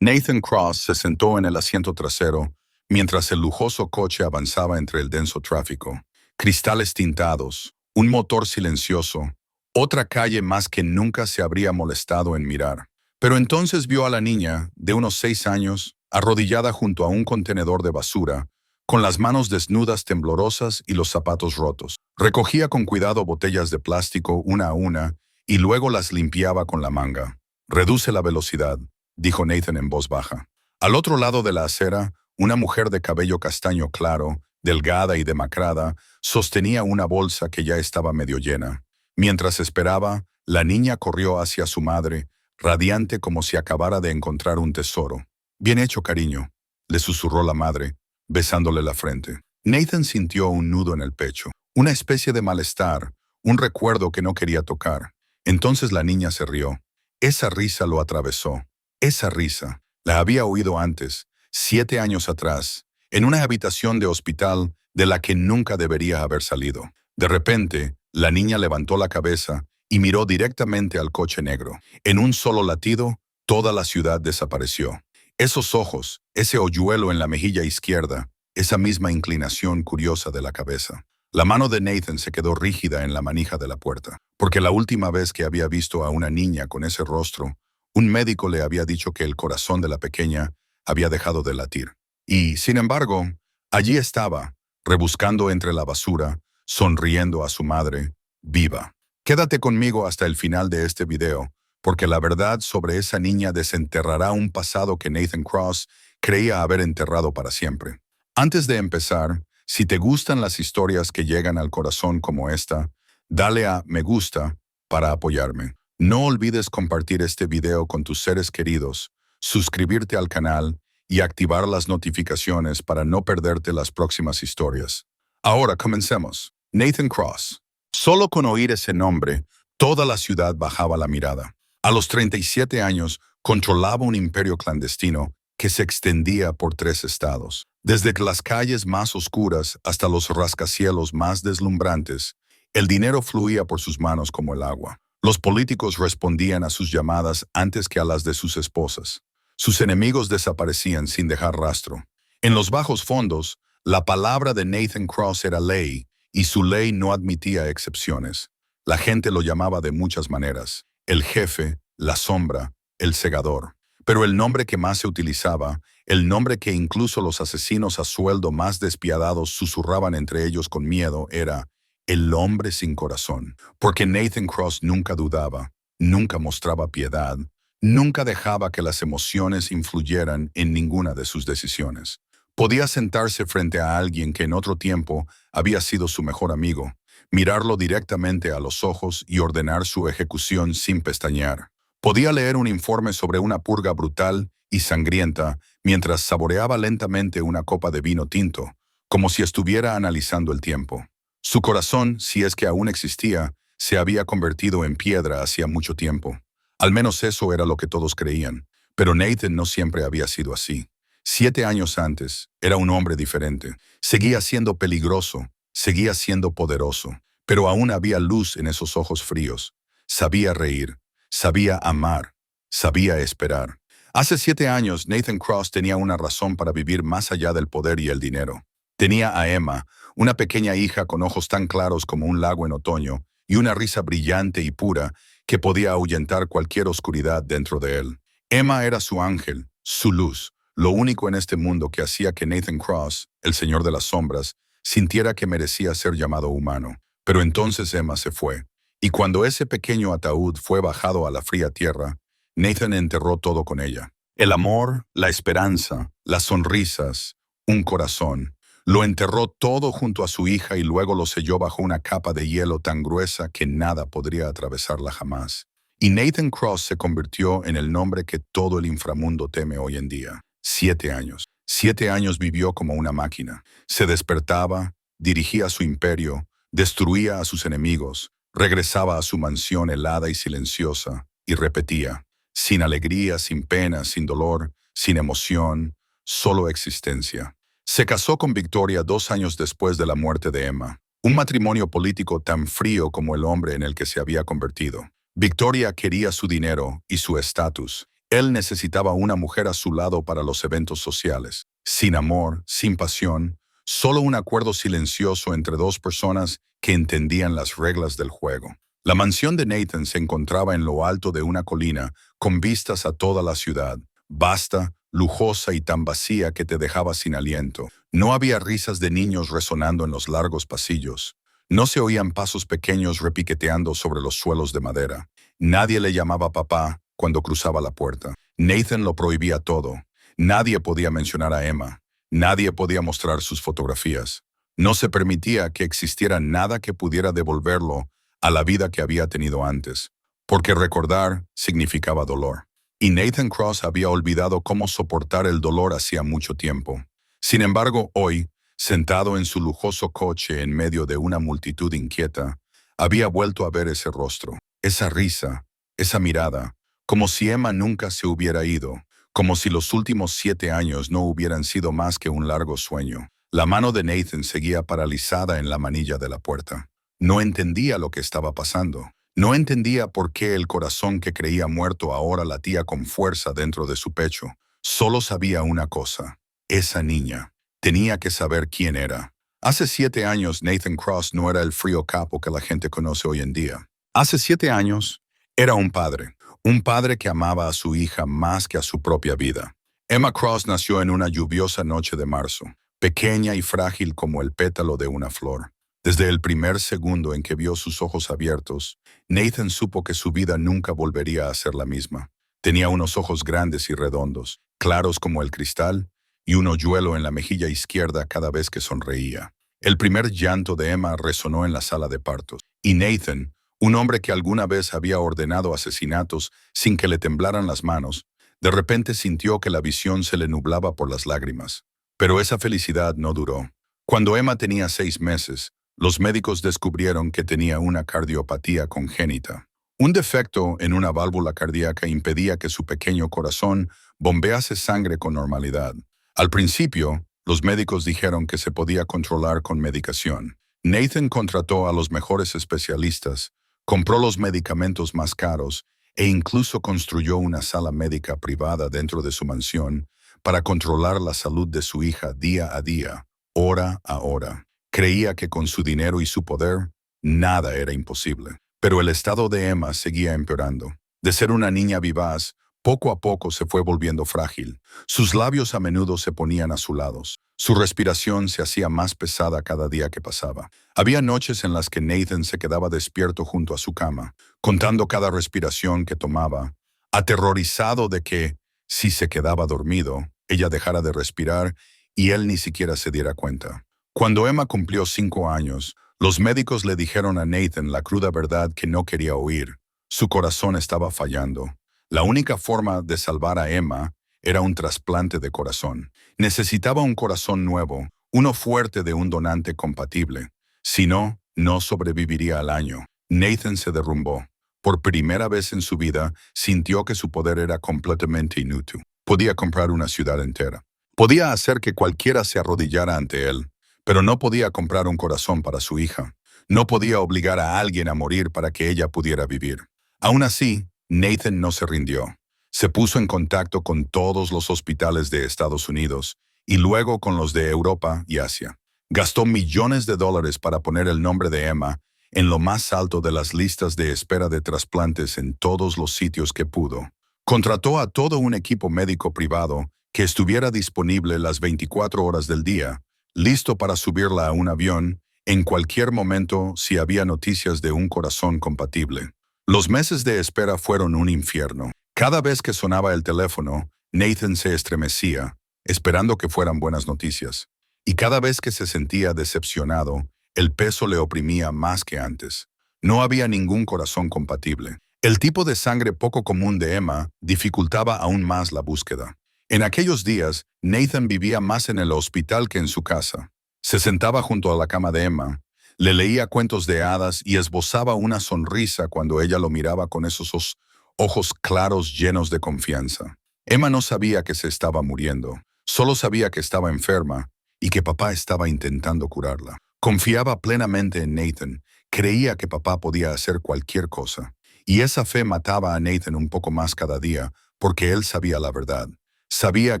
Nathan Cross se sentó en el asiento trasero mientras el lujoso coche avanzaba entre el denso tráfico. Cristales tintados, un motor silencioso, otra calle más que nunca se habría molestado en mirar. Pero entonces vio a la niña, de unos 6 años, arrodillada junto a un contenedor de basura, con las manos desnudas temblorosas y los zapatos rotos. Recogía con cuidado botellas de plástico una a una y luego las limpiaba con la manga. «Reduce la velocidad», dijo Nathan en voz baja. Al otro lado de la acera, una mujer de cabello castaño claro, delgada y demacrada, sostenía una bolsa que ya estaba medio llena. Mientras esperaba, la niña corrió hacia su madre, radiante como si acabara de encontrar un tesoro. «Bien hecho, cariño», le susurró la madre, besándole la frente. Nathan sintió un nudo en el pecho, una especie de malestar, un recuerdo que no quería tocar. Entonces la niña se rió. Esa risa lo atravesó. Esa risa la había oído antes, 7 años atrás, en una habitación de hospital de la que nunca debería haber salido. De repente, la niña levantó la cabeza y miró directamente al coche negro. En un solo latido, toda la ciudad desapareció. Esos ojos, ese hoyuelo en la mejilla izquierda, esa misma inclinación curiosa de la cabeza. La mano de Nathan se quedó rígida en la manija de la puerta, porque la última vez que había visto a una niña con ese rostro, un médico le había dicho que el corazón de la pequeña había dejado de latir. Y, sin embargo, allí estaba, rebuscando entre la basura, sonriendo a su madre, viva. Quédate conmigo hasta el final de este video, porque la verdad sobre esa niña desenterrará un pasado que Nathan Cross creía haber enterrado para siempre. Antes de empezar, si te gustan las historias que llegan al corazón como esta, dale a me gusta para apoyarme. No olvides compartir este video con tus seres queridos, suscribirte al canal y activar las notificaciones para no perderte las próximas historias. Ahora comencemos. Nathan Cross. Solo con oír ese nombre, toda la ciudad bajaba la mirada. A los 37 años, controlaba un imperio clandestino que se extendía por 3 estados. Desde las calles más oscuras hasta los rascacielos más deslumbrantes, el dinero fluía por sus manos como el agua. Los políticos respondían a sus llamadas antes que a las de sus esposas. Sus enemigos desaparecían sin dejar rastro. En los bajos fondos, la palabra de Nathan Cross era ley, y su ley no admitía excepciones. La gente lo llamaba de muchas maneras: el jefe, la sombra, el segador. Pero el nombre que más se utilizaba, el nombre que incluso los asesinos a sueldo más despiadados susurraban entre ellos con miedo, era el hombre sin corazón. Porque Nathan Cross nunca dudaba, nunca mostraba piedad, nunca dejaba que las emociones influyeran en ninguna de sus decisiones. Podía sentarse frente a alguien que en otro tiempo había sido su mejor amigo, mirarlo directamente a los ojos y ordenar su ejecución sin pestañear. Podía leer un informe sobre una purga brutal y sangrienta mientras saboreaba lentamente una copa de vino tinto, como si estuviera analizando el tiempo. Su corazón, si es que aún existía, se había convertido en piedra hacía mucho tiempo. Al menos eso era lo que todos creían, pero Nathan no siempre había sido así. 7 años antes, era un hombre diferente. Seguía siendo peligroso, seguía siendo poderoso, pero aún había luz en esos ojos fríos. Sabía reír, sabía amar, sabía esperar. Hace 7 años, Nathan Cross tenía una razón para vivir más allá del poder y el dinero. Tenía a Emma, una pequeña hija con ojos tan claros como un lago en otoño, y una risa brillante y pura que podía ahuyentar cualquier oscuridad dentro de él. Emma era su ángel, su luz, lo único en este mundo que hacía que Nathan Cross, el señor de las sombras, sintiera que merecía ser llamado humano. Pero entonces Emma se fue, y cuando ese pequeño ataúd fue bajado a la fría tierra, Nathan enterró todo con ella. El amor, la esperanza, las sonrisas, un corazón. Lo enterró todo junto a su hija y luego lo selló bajo una capa de hielo tan gruesa que nada podría atravesarla jamás. Y Nathan Cross se convirtió en el nombre que todo el inframundo teme hoy en día. 7 años. 7 años vivió como una máquina. Se despertaba, dirigía su imperio, destruía a sus enemigos, regresaba a su mansión helada y silenciosa, y repetía: sin alegría, sin pena, sin dolor, sin emoción, solo existencia. Se casó con Victoria 2 años después de la muerte de Emma, un matrimonio político tan frío como el hombre en el que se había convertido. Victoria quería su dinero y su estatus. Él necesitaba una mujer a su lado para los eventos sociales. Sin amor, sin pasión, solo un acuerdo silencioso entre dos personas que entendían las reglas del juego. La mansión de Nathan se encontraba en lo alto de una colina, con vistas a toda la ciudad, vasta, lujosa y tan vacía que te dejaba sin aliento. No había risas de niños resonando en los largos pasillos. No se oían pasos pequeños repiqueteando sobre los suelos de madera. Nadie le llamaba papá cuando cruzaba la puerta. Nathan lo prohibía todo. Nadie podía mencionar a Emma. Nadie podía mostrar sus fotografías. No se permitía que existiera nada que pudiera devolverlo a la vida que había tenido antes, porque recordar significaba dolor. Y Nathan Cross había olvidado cómo soportar el dolor hacía mucho tiempo. Sin embargo, hoy, sentado en su lujoso coche en medio de una multitud inquieta, había vuelto a ver ese rostro, esa risa, esa mirada, como si Emma nunca se hubiera ido, como si los últimos 7 años no hubieran sido más que un largo sueño. La mano de Nathan seguía paralizada en la manilla de la puerta. No entendía lo que estaba pasando. No entendía por qué el corazón que creía muerto ahora latía con fuerza dentro de su pecho. Solo sabía una cosa: esa niña. Tenía que saber quién era. Hace 7 años Nathan Cross no era el frío capo que la gente conoce hoy en día. Hace 7 años era un padre que amaba a su hija más que a su propia vida. Emma Cross nació en una lluviosa noche de marzo, pequeña y frágil como el pétalo de una flor. Desde el primer segundo en que vio sus ojos abiertos, Nathan supo que su vida nunca volvería a ser la misma. Tenía unos ojos grandes y redondos, claros como el cristal, y un hoyuelo en la mejilla izquierda cada vez que sonreía. El primer llanto de Emma resonó en la sala de partos, y Nathan, un hombre que alguna vez había ordenado asesinatos sin que le temblaran las manos, de repente sintió que la visión se le nublaba por las lágrimas. Pero esa felicidad no duró. Cuando Emma tenía 6 meses, los médicos descubrieron que tenía una cardiopatía congénita. Un defecto en una válvula cardíaca impedía que su pequeño corazón bombease sangre con normalidad. Al principio, los médicos dijeron que se podía controlar con medicación. Nathan contrató a los mejores especialistas, compró los medicamentos más caros e incluso construyó una sala médica privada dentro de su mansión para controlar la salud de su hija día a día, hora a hora. Creía que con su dinero y su poder, nada era imposible. Pero el estado de Emma seguía empeorando. De ser una niña vivaz, poco a poco se fue volviendo frágil. Sus labios a menudo se ponían azulados. Su respiración se hacía más pesada cada día que pasaba. Había noches en las que Nathan se quedaba despierto junto a su cama, contando cada respiración que tomaba, aterrorizado de que, si se quedaba dormido, ella dejara de respirar y él ni siquiera se diera cuenta. Cuando Emma cumplió 5 años, los médicos le dijeron a Nathan la cruda verdad que no quería oír. Su corazón estaba fallando. La única forma de salvar a Emma era un trasplante de corazón. Necesitaba un corazón nuevo, uno fuerte de un donante compatible. Si no, no sobreviviría al año. Nathan se derrumbó. Por primera vez en su vida, sintió que su poder era completamente inútil. Podía comprar una ciudad entera. Podía hacer que cualquiera se arrodillara ante él. Pero no podía comprar un corazón para su hija. No podía obligar a alguien a morir para que ella pudiera vivir. Aún así, Nathan no se rindió. Se puso en contacto con todos los hospitales de Estados Unidos y luego con los de Europa y Asia. Gastó millones de dólares para poner el nombre de Emma en lo más alto de las listas de espera de trasplantes en todos los sitios que pudo. Contrató a todo un equipo médico privado que estuviera disponible las 24 horas del día, listo para subirla a un avión en cualquier momento si había noticias de un corazón compatible. Los meses de espera fueron un infierno. Cada vez que sonaba el teléfono, Nathan se estremecía, esperando que fueran buenas noticias. Y cada vez que se sentía decepcionado, el peso le oprimía más que antes. No había ningún corazón compatible. El tipo de sangre poco común de Emma dificultaba aún más la búsqueda. En aquellos días, Nathan vivía más en el hospital que en su casa. Se sentaba junto a la cama de Emma, le leía cuentos de hadas y esbozaba una sonrisa cuando ella lo miraba con esos ojos claros llenos de confianza. Emma no sabía que se estaba muriendo, solo sabía que estaba enferma y que papá estaba intentando curarla. Confiaba plenamente en Nathan, creía que papá podía hacer cualquier cosa. Y esa fe mataba a Nathan un poco más cada día, porque él sabía la verdad. Sabía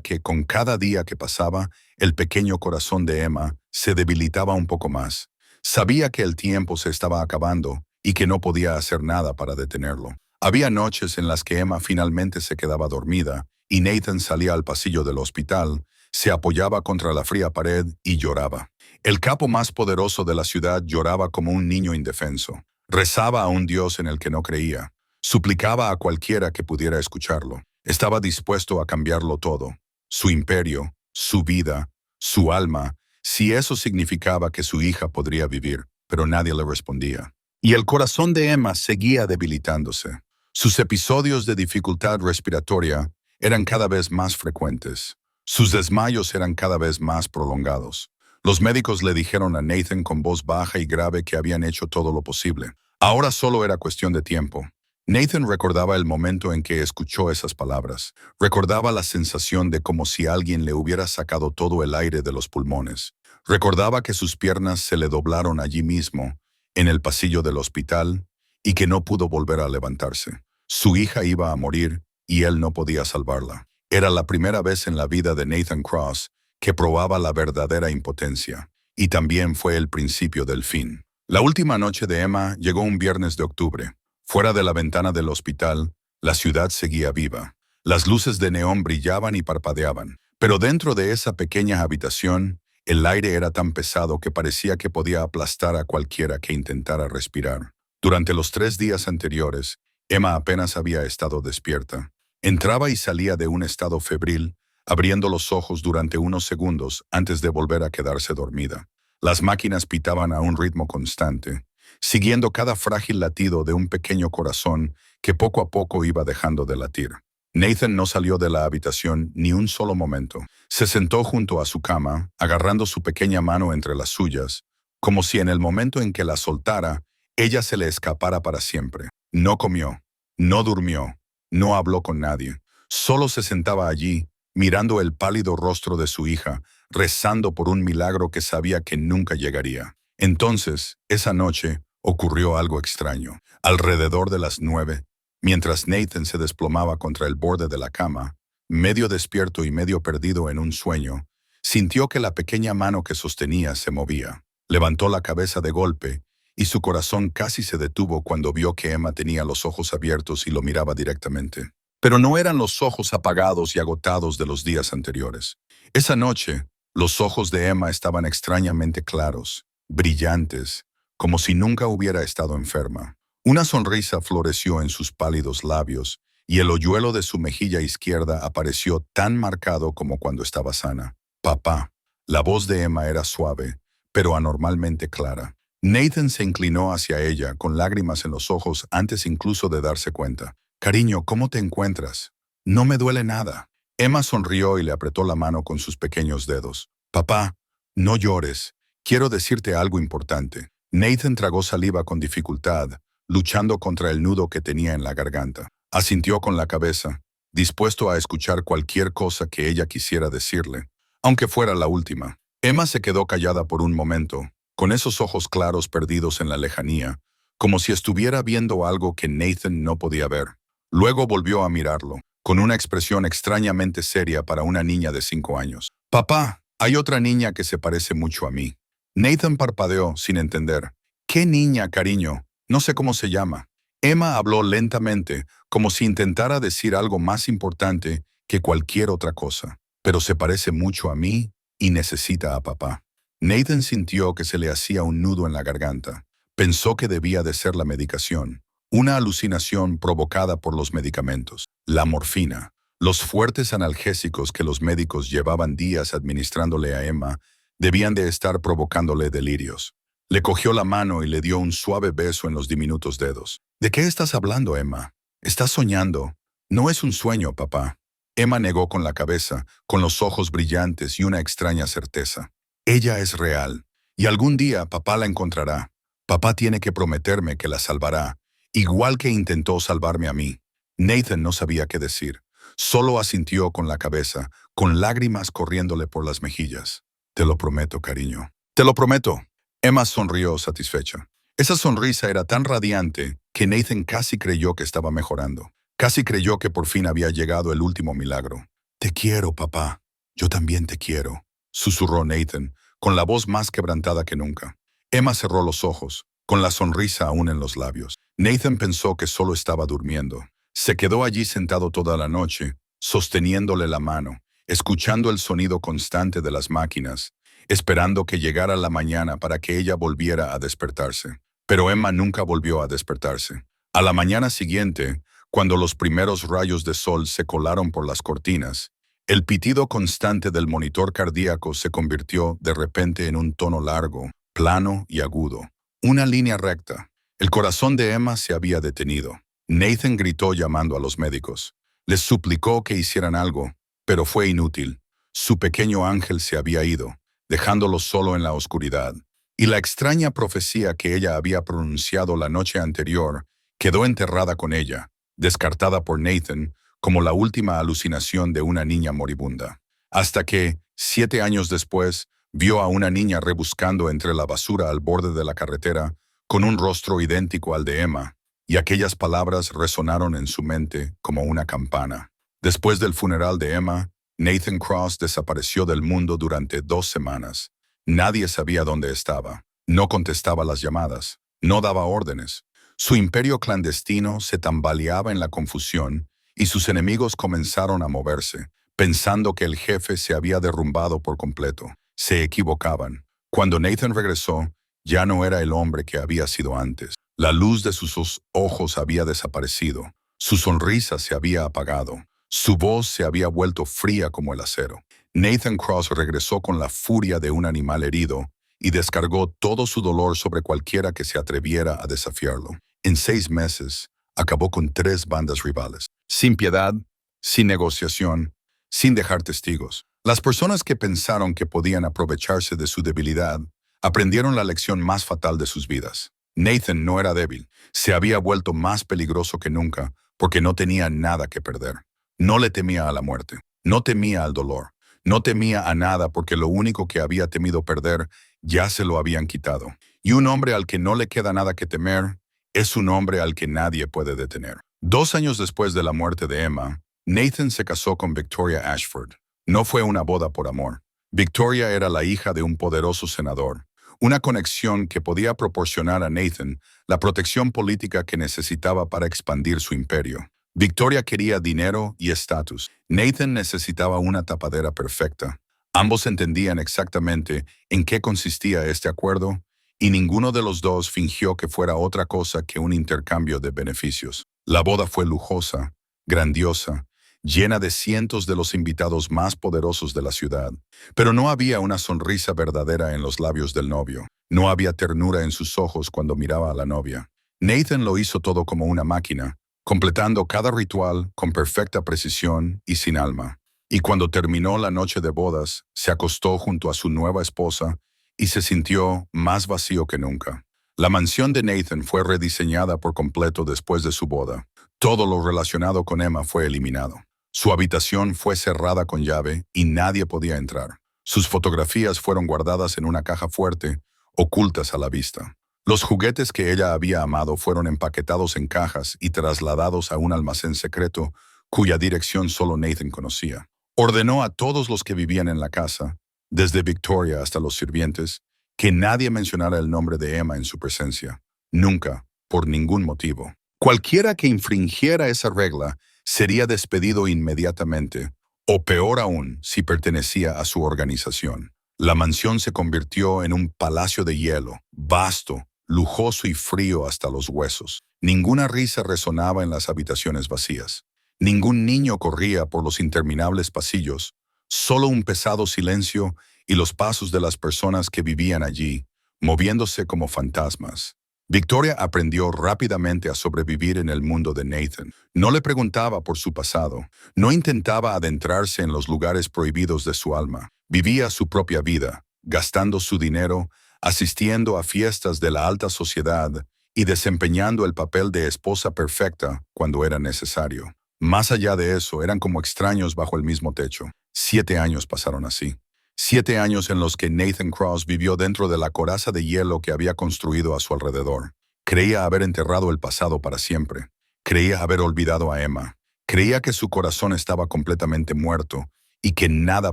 que con cada día que pasaba, el pequeño corazón de Emma se debilitaba un poco más. Sabía que el tiempo se estaba acabando y que no podía hacer nada para detenerlo. Había noches en las que Emma finalmente se quedaba dormida y Nathan salía al pasillo del hospital, se apoyaba contra la fría pared y lloraba. El capo más poderoso de la ciudad lloraba como un niño indefenso. Rezaba a un Dios en el que no creía. Suplicaba a cualquiera que pudiera escucharlo. Estaba dispuesto a cambiarlo todo. Su imperio, su vida, su alma, si eso significaba que su hija podría vivir, pero nadie le respondía. Y el corazón de Emma seguía debilitándose. Sus episodios de dificultad respiratoria eran cada vez más frecuentes. Sus desmayos eran cada vez más prolongados. Los médicos le dijeron a Nathan con voz baja y grave que habían hecho todo lo posible. Ahora solo era cuestión de tiempo. Nathan recordaba el momento en que escuchó esas palabras. Recordaba la sensación de como si alguien le hubiera sacado todo el aire de los pulmones. Recordaba que sus piernas se le doblaron allí mismo, en el pasillo del hospital, y que no pudo volver a levantarse. Su hija iba a morir y él no podía salvarla. Era la primera vez en la vida de Nathan Cross que probaba la verdadera impotencia, y también fue el principio del fin. La última noche de Emma llegó un viernes de octubre. Fuera de la ventana del hospital, la ciudad seguía viva. Las luces de neón brillaban y parpadeaban, pero dentro de esa pequeña habitación, el aire era tan pesado que parecía que podía aplastar a cualquiera que intentara respirar. Durante los 3 días anteriores, Emma apenas había estado despierta. Entraba y salía de un estado febril, abriendo los ojos durante unos segundos antes de volver a quedarse dormida. Las máquinas pitaban a un ritmo constante, siguiendo cada frágil latido de un pequeño corazón que poco a poco iba dejando de latir. Nathan no salió de la habitación ni un solo momento. Se sentó junto a su cama, agarrando su pequeña mano entre las suyas, como si en el momento en que la soltara, ella se le escapara para siempre. No comió, no durmió, no habló con nadie. Solo se sentaba allí, mirando el pálido rostro de su hija, rezando por un milagro que sabía que nunca llegaría. Entonces, esa noche, ocurrió algo extraño. Alrededor de las 9, mientras Nathan se desplomaba contra el borde de la cama, medio despierto y medio perdido en un sueño, sintió que la pequeña mano que sostenía se movía. Levantó la cabeza de golpe, y su corazón casi se detuvo cuando vio que Emma tenía los ojos abiertos y lo miraba directamente. Pero no eran los ojos apagados y agotados de los días anteriores. Esa noche, los ojos de Emma estaban extrañamente claros, brillantes, como si nunca hubiera estado enferma. Una sonrisa floreció en sus pálidos labios, y el hoyuelo de su mejilla izquierda apareció tan marcado como cuando estaba sana. «Papá». La voz de Emma era suave, pero anormalmente clara. Nathan se inclinó hacia ella, con lágrimas en los ojos antes incluso de darse cuenta. «Cariño, ¿cómo te encuentras?» «No me duele nada». Emma sonrió y le apretó la mano con sus pequeños dedos. «Papá, no llores. Quiero decirte algo importante». Nathan tragó saliva con dificultad, luchando contra el nudo que tenía en la garganta. Asintió con la cabeza, dispuesto a escuchar cualquier cosa que ella quisiera decirle, aunque fuera la última. Emma se quedó callada por un momento, con esos ojos claros perdidos en la lejanía, como si estuviera viendo algo que Nathan no podía ver. Luego volvió a mirarlo, con una expresión extrañamente seria para una niña de 5 años. «Papá, hay otra niña que se parece mucho a mí». Nathan parpadeó sin entender. «¿Qué niña, cariño? No sé cómo se llama». Emma habló lentamente, como si intentara decir algo más importante que cualquier otra cosa. «Pero se parece mucho a mí y necesita a papá». Nathan sintió que se le hacía un nudo en la garganta. Pensó que debía de ser la medicación, una alucinación provocada por los medicamentos, la morfina, los fuertes analgésicos que los médicos llevaban días administrándole a Emma, debían de estar provocándole delirios. Le cogió la mano y le dio un suave beso en los diminutos dedos. «¿De qué estás hablando, Emma? Estás soñando». «No es un sueño, papá». Emma negó con la cabeza, con los ojos brillantes y una extraña certeza. «Ella es real, y algún día papá la encontrará. Papá tiene que prometerme que la salvará, igual que intentó salvarme a mí». Nathan no sabía qué decir. Solo asintió con la cabeza, con lágrimas corriéndole por las mejillas. «Te lo prometo, cariño». «Te lo prometo». Emma sonrió satisfecha. Esa sonrisa era tan radiante que Nathan casi creyó que estaba mejorando. Casi creyó que por fin había llegado el último milagro. «Te quiero, papá. Yo también te quiero», susurró Nathan, con la voz más quebrantada que nunca. Emma cerró los ojos, con la sonrisa aún en los labios. Nathan pensó que solo estaba durmiendo. Se quedó allí sentado toda la noche, sosteniéndole la mano, escuchando el sonido constante de las máquinas, esperando que llegara la mañana para que ella volviera a despertarse. Pero Emma nunca volvió a despertarse. A la mañana siguiente, cuando los primeros rayos de sol se colaron por las cortinas, el pitido constante del monitor cardíaco se convirtió de repente en un tono largo, plano y agudo. Una línea recta. El corazón de Emma se había detenido. Nathan gritó llamando a los médicos. Les suplicó que hicieran algo, pero fue inútil. Su pequeño ángel se había ido, dejándolo solo en la oscuridad. Y la extraña profecía que ella había pronunciado la noche anterior quedó enterrada con ella, descartada por Nathan como la última alucinación de una niña moribunda. Hasta que, 7 años después, vio a una niña rebuscando entre la basura al borde de la carretera, con un rostro idéntico al de Emma, y aquellas palabras resonaron en su mente como una campana. Después del funeral de Emma, Nathan Cross desapareció del mundo durante 2 semanas. Nadie sabía dónde estaba. No contestaba las llamadas. No daba órdenes. Su imperio clandestino se tambaleaba en la confusión y sus enemigos comenzaron a moverse, pensando que el jefe se había derrumbado por completo. Se equivocaban. Cuando Nathan regresó, ya no era el hombre que había sido antes. La luz de sus ojos había desaparecido. Su sonrisa se había apagado. Su voz se había vuelto fría como el acero. Nathan Cross regresó con la furia de un animal herido y descargó todo su dolor sobre cualquiera que se atreviera a desafiarlo. En 6 meses, acabó con 3 bandas rivales. Sin piedad, sin negociación, sin dejar testigos. Las personas que pensaron que podían aprovecharse de su debilidad aprendieron la lección más fatal de sus vidas. Nathan no era débil. Se había vuelto más peligroso que nunca porque no tenía nada que perder. No le temía a la muerte. No temía al dolor. No temía a nada porque lo único que había temido perder ya se lo habían quitado. Y un hombre al que no le queda nada que temer es un hombre al que nadie puede detener. 2 años después de la muerte de Emma, Nathan se casó con Victoria Ashford. No fue una boda por amor. Victoria era la hija de un poderoso senador, una conexión que podía proporcionar a Nathan la protección política que necesitaba para expandir su imperio. Victoria quería dinero y estatus. Nathan necesitaba una tapadera perfecta. Ambos entendían exactamente en qué consistía este acuerdo y ninguno de los dos fingió que fuera otra cosa que un intercambio de beneficios. La boda fue lujosa, grandiosa, llena de cientos de los invitados más poderosos de la ciudad. Pero no había una sonrisa verdadera en los labios del novio. No había ternura en sus ojos cuando miraba a la novia. Nathan lo hizo todo como una máquina, completando cada ritual con perfecta precisión y sin alma. Y cuando terminó la noche de bodas, se acostó junto a su nueva esposa y se sintió más vacío que nunca. La mansión de Nathan fue rediseñada por completo después de su boda. Todo lo relacionado con Emma fue eliminado. Su habitación fue cerrada con llave y nadie podía entrar. Sus fotografías fueron guardadas en una caja fuerte, ocultas a la vista. Los juguetes que ella había amado fueron empaquetados en cajas y trasladados a un almacén secreto cuya dirección solo Nathan conocía. Ordenó a todos los que vivían en la casa, desde Victoria hasta los sirvientes, que nadie mencionara el nombre de Emma en su presencia. Nunca, por ningún motivo. Cualquiera que infringiera esa regla sería despedido inmediatamente, o peor aún, si pertenecía a su organización. La mansión se convirtió en un palacio de hielo, vasto, lujoso y frío hasta los huesos. Ninguna risa resonaba en las habitaciones vacías. Ningún niño corría por los interminables pasillos, solo un pesado silencio y los pasos de las personas que vivían allí, moviéndose como fantasmas. Victoria aprendió rápidamente a sobrevivir en el mundo de Nathan. No le preguntaba por su pasado, no intentaba adentrarse en los lugares prohibidos de su alma. Vivía su propia vida, gastando su dinero, asistiendo a fiestas de la alta sociedad y desempeñando el papel de esposa perfecta cuando era necesario. Más allá de eso, eran como extraños bajo el mismo techo. 7 años pasaron así. 7 años en los que Nathan Cross vivió dentro de la coraza de hielo que había construido a su alrededor. Creía haber enterrado el pasado para siempre. Creía haber olvidado a Emma. Creía que su corazón estaba completamente muerto y que nada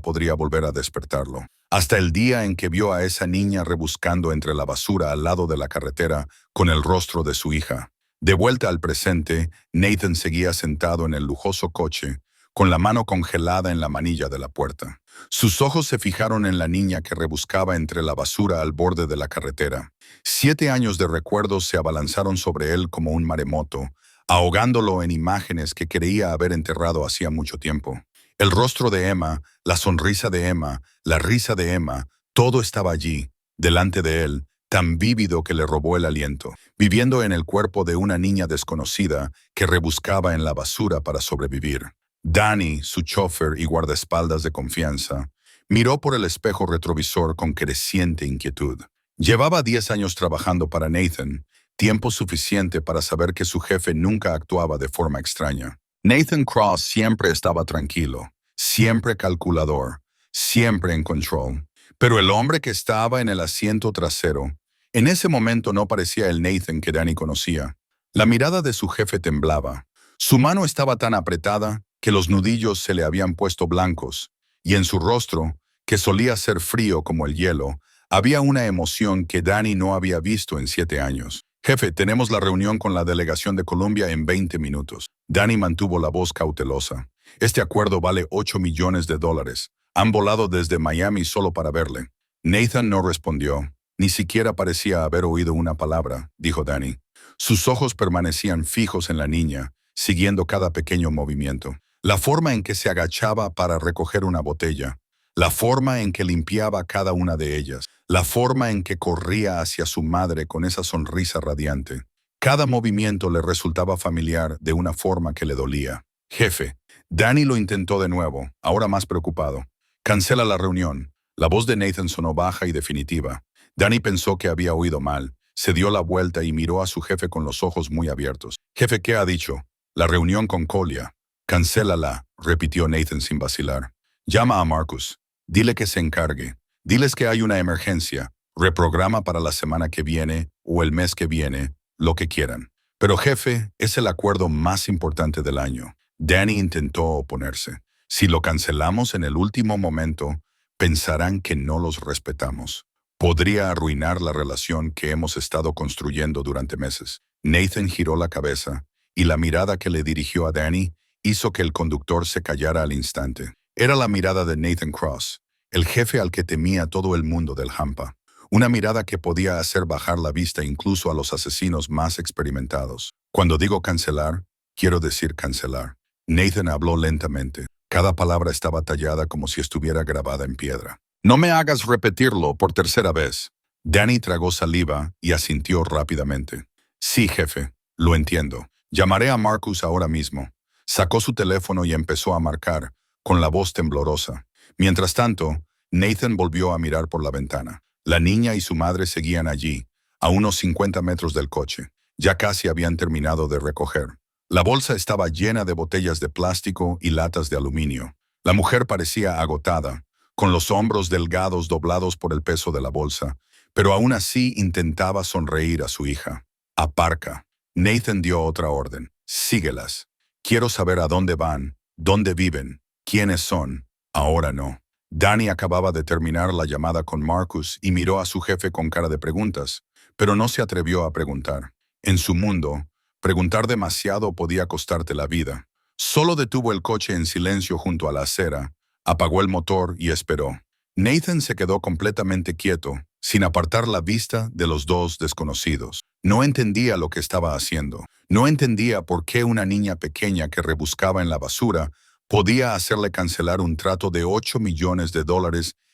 podría volver a despertarlo. Hasta el día en que vio a esa niña rebuscando entre la basura al lado de la carretera con el rostro de su hija. De vuelta al presente, Nathan seguía sentado en el lujoso coche, con la mano congelada en la manilla de la puerta. Sus ojos se fijaron en la niña que rebuscaba entre la basura al borde de la carretera. 7 años de recuerdos se abalanzaron sobre él como un maremoto, ahogándolo en imágenes que creía haber enterrado hacía mucho tiempo. El rostro de Emma, la sonrisa de Emma, la risa de Emma, todo estaba allí, delante de él, tan vívido que le robó el aliento, viviendo en el cuerpo de una niña desconocida que rebuscaba en la basura para sobrevivir. Danny, su chofer y guardaespaldas de confianza, miró por el espejo retrovisor con creciente inquietud. Llevaba 10 años trabajando para Nathan, tiempo suficiente para saber que su jefe nunca actuaba de forma extraña. Nathan Cross siempre estaba tranquilo, siempre calculador, siempre en control. Pero el hombre que estaba en el asiento trasero, en ese momento no parecía el Nathan que Danny conocía. La mirada de su jefe temblaba. Su mano estaba tan apretada que los nudillos se le habían puesto blancos, y en su rostro, que solía ser frío como el hielo, había una emoción que Danny no había visto en 7 años. Jefe, tenemos la reunión con la delegación de Colombia en 20 minutos. Danny mantuvo la voz cautelosa. Este acuerdo vale $8 millones. Han volado desde Miami solo para verle. Nathan no respondió. Ni siquiera parecía haber oído una palabra, dijo Danny. Sus ojos permanecían fijos en la niña, siguiendo cada pequeño movimiento. La forma en que se agachaba para recoger una botella, la forma en que limpiaba cada una de ellas, la forma en que corría hacia su madre con esa sonrisa radiante. Cada movimiento le resultaba familiar de una forma que le dolía. Jefe, Danny lo intentó de nuevo, ahora más preocupado. Cancela la reunión. La voz de Nathan sonó baja y definitiva. Danny pensó que había oído mal. Se dio la vuelta y miró a su jefe con los ojos muy abiertos. Jefe, ¿qué ha dicho? La reunión con Colia. Cancélala, repitió Nathan sin vacilar. Llama a Marcus. Dile que se encargue. Diles que hay una emergencia. Reprograma para la semana que viene o el mes que viene, lo que quieran. Pero jefe, es el acuerdo más importante del año. Danny intentó oponerse. Si lo cancelamos en el último momento, pensarán que no los respetamos. Podría arruinar la relación que hemos estado construyendo durante meses. Nathan giró la cabeza y la mirada que le dirigió a Danny hizo que el conductor se callara al instante. Era la mirada de Nathan Cross, el jefe al que temía todo el mundo del Hampa. Una mirada que podía hacer bajar la vista incluso a los asesinos más experimentados. Cuando digo cancelar, quiero decir cancelar. Nathan habló lentamente. Cada palabra estaba tallada como si estuviera grabada en piedra. No me hagas repetirlo por tercera vez. Danny tragó saliva y asintió rápidamente. Sí, jefe, lo entiendo. Llamaré a Marcus ahora mismo. Sacó su teléfono y empezó a marcar, con la voz temblorosa. Mientras tanto, Nathan volvió a mirar por la ventana. La niña y su madre seguían allí, a unos 50 metros del coche. Ya casi habían terminado de recoger. La bolsa estaba llena de botellas de plástico y latas de aluminio. La mujer parecía agotada, con los hombros delgados doblados por el peso de la bolsa, pero aún así intentaba sonreír a su hija. Aparca. Nathan dio otra orden. Síguelas. Quiero saber a dónde van, dónde viven, quiénes son. Ahora no. Danny acababa de terminar la llamada con Marcus y miró a su jefe con cara de preguntas, pero no se atrevió a preguntar. En su mundo, preguntar demasiado podía costarte la vida. Solo detuvo el coche en silencio junto a la acera, apagó el motor y esperó. Nathan se quedó completamente quieto, sin apartar la vista de los dos desconocidos. No entendía lo que estaba haciendo. No entendía por qué una niña pequeña que rebuscaba en la basura podía hacerle cancelar un trato de $8 millones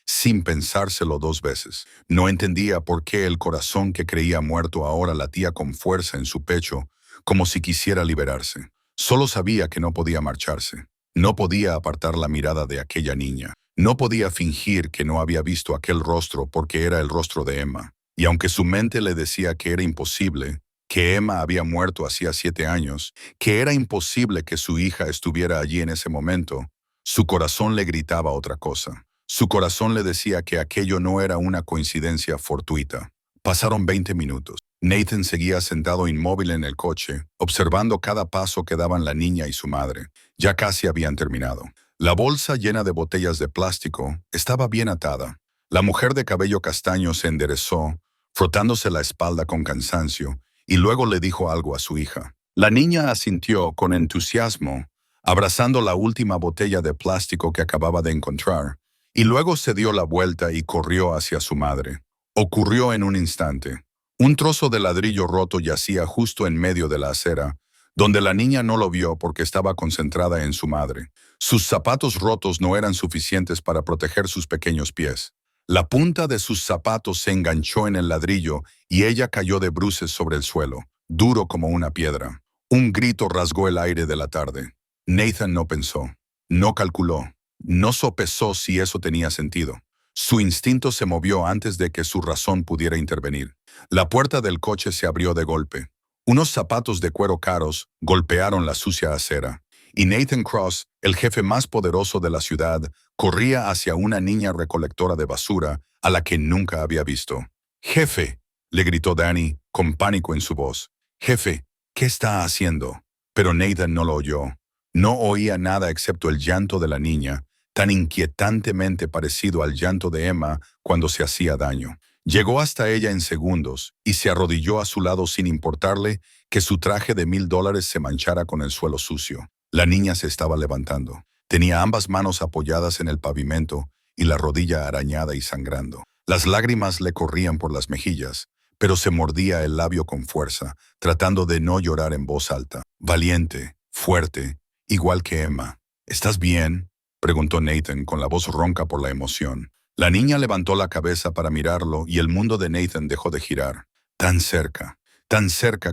sin pensárselo 2 veces. No entendía por qué el corazón que creía muerto ahora latía con fuerza en su pecho, como si quisiera liberarse. Solo sabía que no podía marcharse. No podía apartar la mirada de aquella niña. No podía fingir que no había visto aquel rostro porque era el rostro de Emma. Y aunque su mente le decía que era imposible, que Emma había muerto hacía 7 años, que era imposible que su hija estuviera allí en ese momento, su corazón le gritaba otra cosa. Su corazón le decía que aquello no era una coincidencia fortuita. Pasaron 20 minutos. Nathan seguía sentado inmóvil en el coche, observando cada paso que daban la niña y su madre. Ya casi habían terminado. La bolsa llena de botellas de plástico estaba bien atada. La mujer de cabello castaño se enderezó, frotándose la espalda con cansancio, y luego le dijo algo a su hija. La niña asintió con entusiasmo, abrazando la última botella de plástico que acababa de encontrar, y luego se dio la vuelta y corrió hacia su madre. Ocurrió en un instante. Un trozo de ladrillo roto yacía justo en medio de la acera, donde la niña no lo vio porque estaba concentrada en su madre. Sus zapatos rotos no eran suficientes para proteger sus pequeños pies. La punta de sus zapatos se enganchó en el ladrillo y ella cayó de bruces sobre el suelo, duro como una piedra. Un grito rasgó el aire de la tarde. Nathan no pensó, no calculó, no sopesó si eso tenía sentido. Su instinto se movió antes de que su razón pudiera intervenir. La puerta del coche se abrió de golpe. Unos zapatos de cuero caros golpearon la sucia acera, y Nathan Cross, el jefe más poderoso de la ciudad, corría hacia una niña recolectora de basura a la que nunca había visto. «Jefe», le gritó Danny, con pánico en su voz. «Jefe, ¿qué está haciendo?» Pero Nathan no lo oyó. No oía nada excepto el llanto de la niña, tan inquietantemente parecido al llanto de Emma cuando se hacía daño. Llegó hasta ella en segundos y se arrodilló a su lado sin importarle que su traje de $1000 se manchara con el suelo sucio. La niña se estaba levantando. Tenía ambas manos apoyadas en el pavimento y la rodilla arañada y sangrando. Las lágrimas le corrían por las mejillas, pero se mordía el labio con fuerza, tratando de no llorar en voz alta. Valiente, fuerte, igual que Emma. «¿Estás bien?», preguntó Nathan con la voz ronca por la emoción. La niña levantó la cabeza para mirarlo y el mundo de Nathan dejó de girar. Tan cerca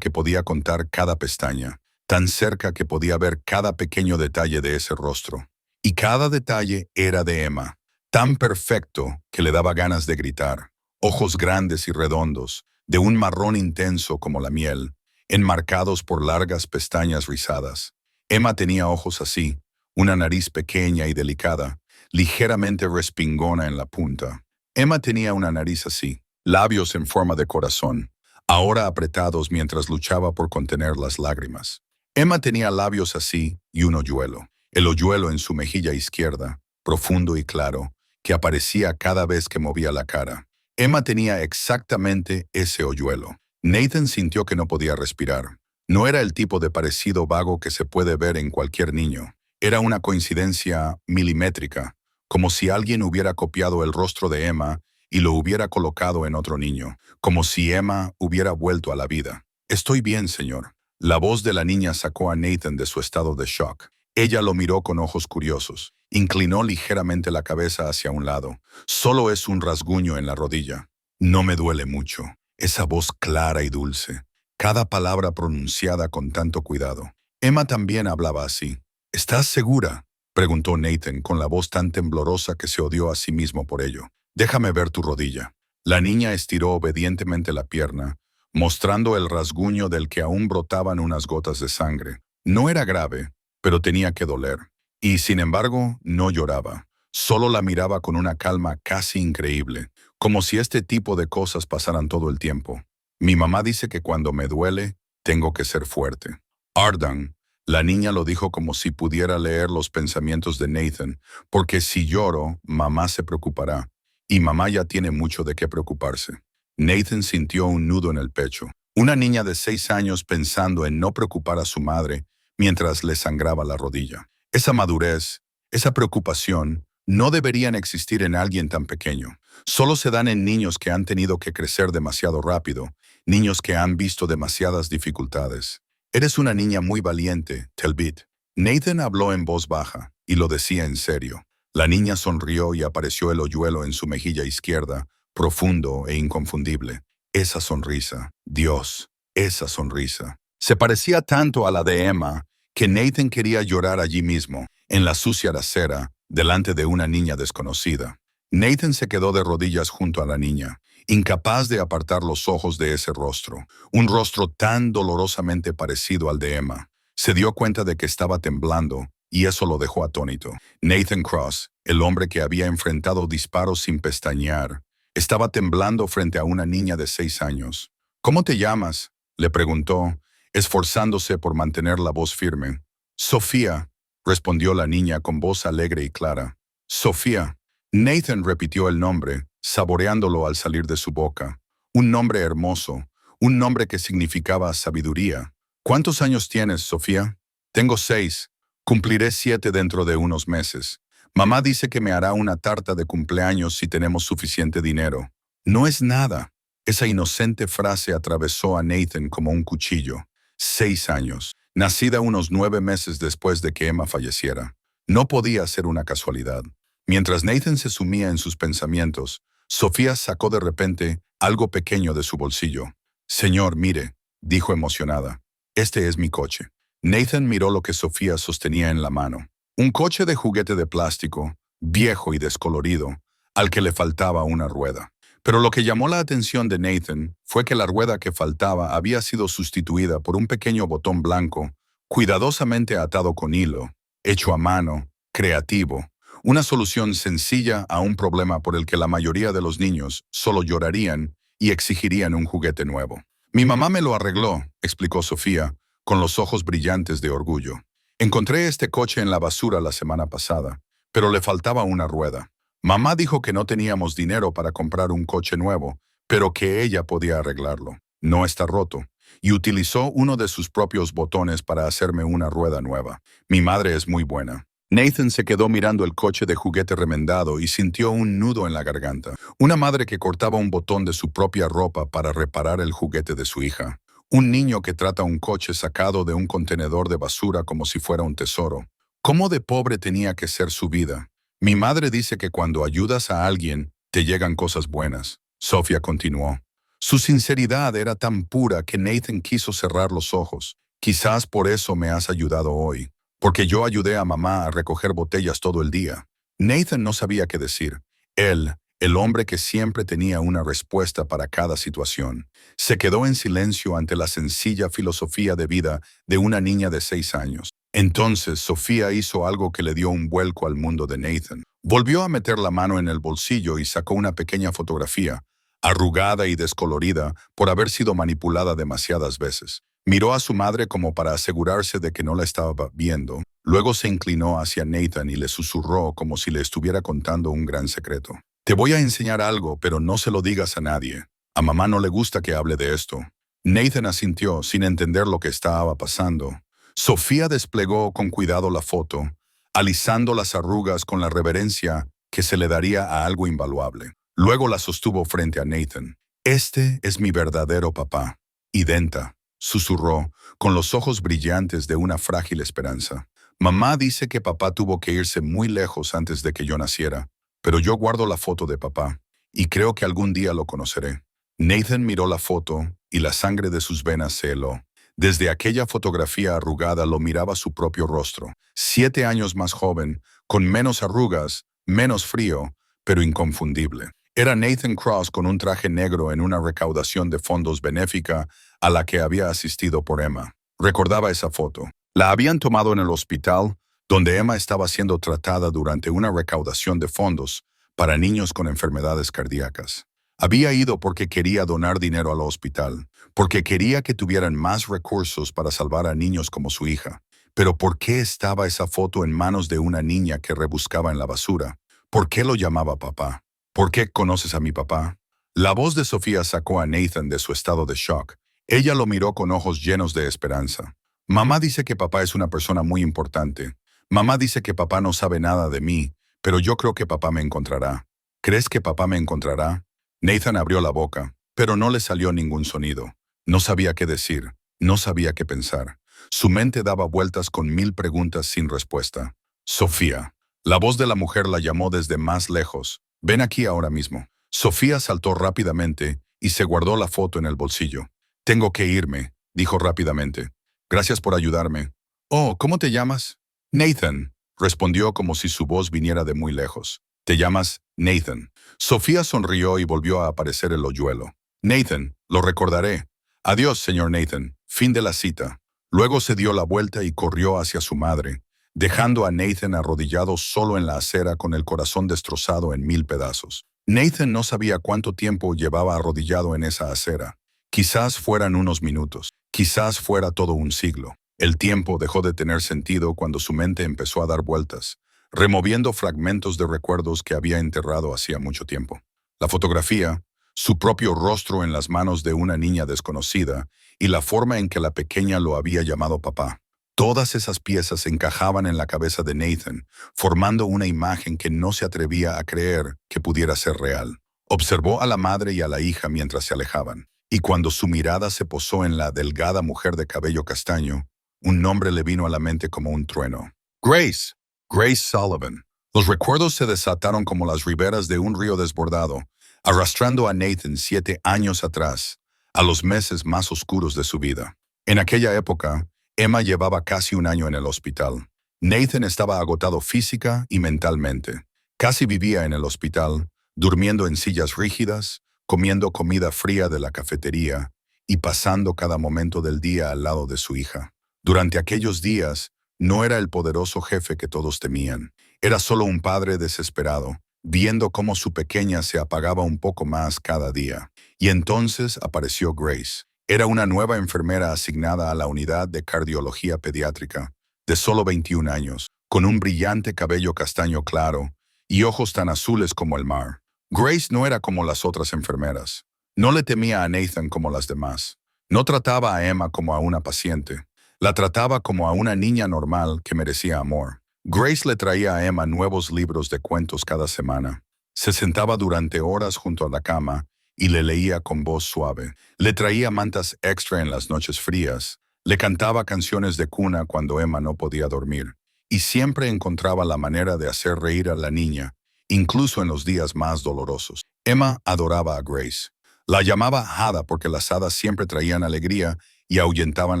que podía contar cada pestaña, tan cerca que podía ver cada pequeño detalle de ese rostro. Y cada detalle era de Emma, tan perfecto que le daba ganas de gritar. Ojos grandes y redondos, de un marrón intenso como la miel, enmarcados por largas pestañas rizadas. Emma tenía ojos así, una nariz pequeña y delicada, ligeramente respingona en la punta. Emma tenía una nariz así, labios en forma de corazón, ahora apretados mientras luchaba por contener las lágrimas. Emma tenía labios así y un hoyuelo, el hoyuelo en su mejilla izquierda, profundo y claro, que aparecía cada vez que movía la cara. Emma tenía exactamente ese hoyuelo. Nathan sintió que no podía respirar. No era el tipo de parecido vago que se puede ver en cualquier niño. Era una coincidencia milimétrica, como si alguien hubiera copiado el rostro de Emma y lo hubiera colocado en otro niño, como si Emma hubiera vuelto a la vida. «Estoy bien, señor». La voz de la niña sacó a Nathan de su estado de shock. Ella lo miró con ojos curiosos. Inclinó ligeramente la cabeza hacia un lado. «Solo es un rasguño en la rodilla». «No me duele mucho». Esa voz clara y dulce, cada palabra pronunciada con tanto cuidado. Emma también hablaba así. «¿Estás segura?», preguntó Nathan con la voz tan temblorosa que se odió a sí mismo por ello. «Déjame ver tu rodilla». La niña estiró obedientemente la pierna, mostrando el rasguño del que aún brotaban unas gotas de sangre. No era grave, pero tenía que doler. Y, sin embargo, no lloraba. Solo la miraba con una calma casi increíble, como si este tipo de cosas pasaran todo el tiempo. «Mi mamá dice que cuando me duele, tengo que ser fuerte». «Arden», la niña lo dijo como si pudiera leer los pensamientos de Nathan, «porque si lloro, mamá se preocupará, y mamá ya tiene mucho de qué preocuparse». Nathan sintió un nudo en el pecho. Una niña de 6 años pensando en no preocupar a su madre mientras le sangraba la rodilla. Esa madurez, esa preocupación, no deberían existir en alguien tan pequeño. Solo se dan en niños que han tenido que crecer demasiado rápido, niños que han visto demasiadas dificultades. «Eres una niña muy valiente, Talbot». Nathan habló en voz baja, y lo decía en serio. La niña sonrió y apareció el hoyuelo en su mejilla izquierda, profundo e inconfundible. Esa sonrisa, Dios, esa sonrisa. Se parecía tanto a la de Emma que Nathan quería llorar allí mismo, en la sucia acera, delante de una niña desconocida. Nathan se quedó de rodillas junto a la niña, incapaz de apartar los ojos de ese rostro, un rostro tan dolorosamente parecido al de Emma. Se dio cuenta de que estaba temblando, y eso lo dejó atónito. Nathan Cross, el hombre que había enfrentado disparos sin pestañear, estaba temblando frente a una niña de 6 años. ¿Cómo te llamas?, le preguntó, esforzándose por mantener la voz firme. Sofía, respondió la niña con voz alegre y clara. Sofía. Nathan repitió el nombre, saboreándolo al salir de su boca. Un nombre hermoso, un nombre que significaba sabiduría. ¿Cuántos años tienes, Sofía? Tengo 6. Cumpliré 7 dentro de unos meses. Mamá dice que me hará una tarta de cumpleaños si tenemos suficiente dinero. No es nada. Esa inocente frase atravesó a Nathan como un cuchillo. 6 años. Nacida unos 9 meses después de que Emma falleciera. No podía ser una casualidad. Mientras Nathan se sumía en sus pensamientos, Sofía sacó de repente algo pequeño de su bolsillo. Señor, mire, dijo emocionada. Este es mi coche. Nathan miró lo que Sofía sostenía en la mano. Un coche de juguete de plástico, viejo y descolorido, al que le faltaba una rueda. Pero lo que llamó la atención de Nathan fue que la rueda que faltaba había sido sustituida por un pequeño botón blanco, cuidadosamente atado con hilo, hecho a mano, creativo. Una solución sencilla a un problema por el que la mayoría de los niños solo llorarían y exigirían un juguete nuevo. Mi mamá me lo arregló, explicó Sofía, con los ojos brillantes de orgullo. Encontré este coche en la basura la semana pasada, pero le faltaba una rueda. Mamá dijo que no teníamos dinero para comprar un coche nuevo, pero que ella podía arreglarlo. No está roto. Y utilizó uno de sus propios botones para hacerme una rueda nueva. Mi madre es muy buena. Nathan se quedó mirando el coche de juguete remendado y sintió un nudo en la garganta. Una madre que cortaba un botón de su propia ropa para reparar el juguete de su hija. Un niño que trata un coche sacado de un contenedor de basura como si fuera un tesoro. ¿Cómo de pobre tenía que ser su vida? Mi madre dice que cuando ayudas a alguien, te llegan cosas buenas. Sofía continuó. Su sinceridad era tan pura que Nathan quiso cerrar los ojos. Quizás por eso me has ayudado hoy. Porque yo ayudé a mamá a recoger botellas todo el día. Nathan no sabía qué decir. Él, el hombre que siempre tenía una respuesta para cada situación, se quedó en silencio ante la sencilla filosofía de vida de una niña de 6 años. Entonces Sofía hizo algo que le dio un vuelco al mundo de Nathan. Volvió a meter la mano en el bolsillo y sacó una pequeña fotografía, arrugada y descolorida por haber sido manipulada demasiadas veces. Miró a su madre como para asegurarse de que no la estaba viendo. Luego se inclinó hacia Nathan y le susurró como si le estuviera contando un gran secreto. Te voy a enseñar algo, pero no se lo digas a nadie. A mamá no le gusta que hable de esto. Nathan asintió sin entender lo que estaba pasando. Sofía desplegó con cuidado la foto, alisando las arrugas con la reverencia que se le daría a algo invaluable. Luego la sostuvo frente a Nathan. Este es mi verdadero papá. Identa, susurró, con los ojos brillantes de una frágil esperanza. Mamá dice que papá tuvo que irse muy lejos antes de que yo naciera, pero yo guardo la foto de papá, y creo que algún día lo conoceré. Nathan miró la foto, y la sangre de sus venas se heló. Desde aquella fotografía arrugada lo miraba su propio rostro, 7 años más joven, con menos arrugas, menos frío, pero inconfundible. Era Nathan Cross con un traje negro en una recaudación de fondos benéfica a la que había asistido por Emma. Recordaba esa foto. La habían tomado en el hospital, donde Emma estaba siendo tratada durante una recaudación de fondos para niños con enfermedades cardíacas. Había ido porque quería donar dinero al hospital, porque quería que tuvieran más recursos para salvar a niños como su hija. Pero ¿por qué estaba esa foto en manos de una niña que rebuscaba en la basura? ¿Por qué lo llamaba papá? ¿Por qué conoces a mi papá? La voz de Sofía sacó a Nathan de su estado de shock. Ella lo miró con ojos llenos de esperanza. Mamá dice que papá es una persona muy importante. Mamá dice que papá no sabe nada de mí, pero yo creo que papá me encontrará. ¿Crees que papá me encontrará? Nathan abrió la boca, pero no le salió ningún sonido. No sabía qué decir, no sabía qué pensar. Su mente daba vueltas con 1000 preguntas sin respuesta. Sofía. La voz de la mujer la llamó desde más lejos. Ven aquí ahora mismo. Sofía saltó rápidamente y se guardó la foto en el bolsillo. Tengo que irme, dijo rápidamente. Gracias por ayudarme. Oh, ¿cómo te llamas? Nathan, respondió como si su voz viniera de muy lejos. ¿Te llamas Nathan? Sofía sonrió y volvió a aparecer el hoyuelo. Nathan, lo recordaré. Adiós, señor Nathan. Fin de la cita. Luego se dio la vuelta y corrió hacia su madre, dejando a Nathan arrodillado solo en la acera con el corazón destrozado en 1000 pedazos. Nathan no sabía cuánto tiempo llevaba arrodillado en esa acera. Quizás fueran unos minutos, quizás fuera todo un siglo. El tiempo dejó de tener sentido cuando su mente empezó a dar vueltas, removiendo fragmentos de recuerdos que había enterrado hacía mucho tiempo. La fotografía, su propio rostro en las manos de una niña desconocida y la forma en que la pequeña lo había llamado papá. Todas esas piezas encajaban en la cabeza de Nathan, formando una imagen que no se atrevía a creer que pudiera ser real. Observó a la madre y a la hija mientras se alejaban, y cuando su mirada se posó en la delgada mujer de cabello castaño, un nombre le vino a la mente como un trueno. Grace. Grace Sullivan. Los recuerdos se desataron como las riberas de un río desbordado, arrastrando a Nathan 7 años atrás, a los meses más oscuros de su vida. En aquella época, Emma llevaba casi un año en el hospital. Nathan estaba agotado física y mentalmente. Casi vivía en el hospital, durmiendo en sillas rígidas, comiendo comida fría de la cafetería y pasando cada momento del día al lado de su hija. Durante aquellos días, no era el poderoso jefe que todos temían. Era solo un padre desesperado, viendo cómo su pequeña se apagaba un poco más cada día. Y entonces apareció Grace. Era una nueva enfermera asignada a la unidad de cardiología pediátrica, de solo 21 años, con un brillante cabello castaño claro y ojos tan azules como el mar. Grace no era como las otras enfermeras. No le temía a Nathan como las demás. No trataba a Emma como a una paciente. La trataba como a una niña normal que merecía amor. Grace le traía a Emma nuevos libros de cuentos cada semana. Se sentaba durante horas junto a la cama y le leía con voz suave. Le traía mantas extra en las noches frías. Le cantaba canciones de cuna cuando Emma no podía dormir. Y siempre encontraba la manera de hacer reír a la niña, incluso en los días más dolorosos. Emma adoraba a Grace. La llamaba Hada porque las hadas siempre traían alegría y ahuyentaban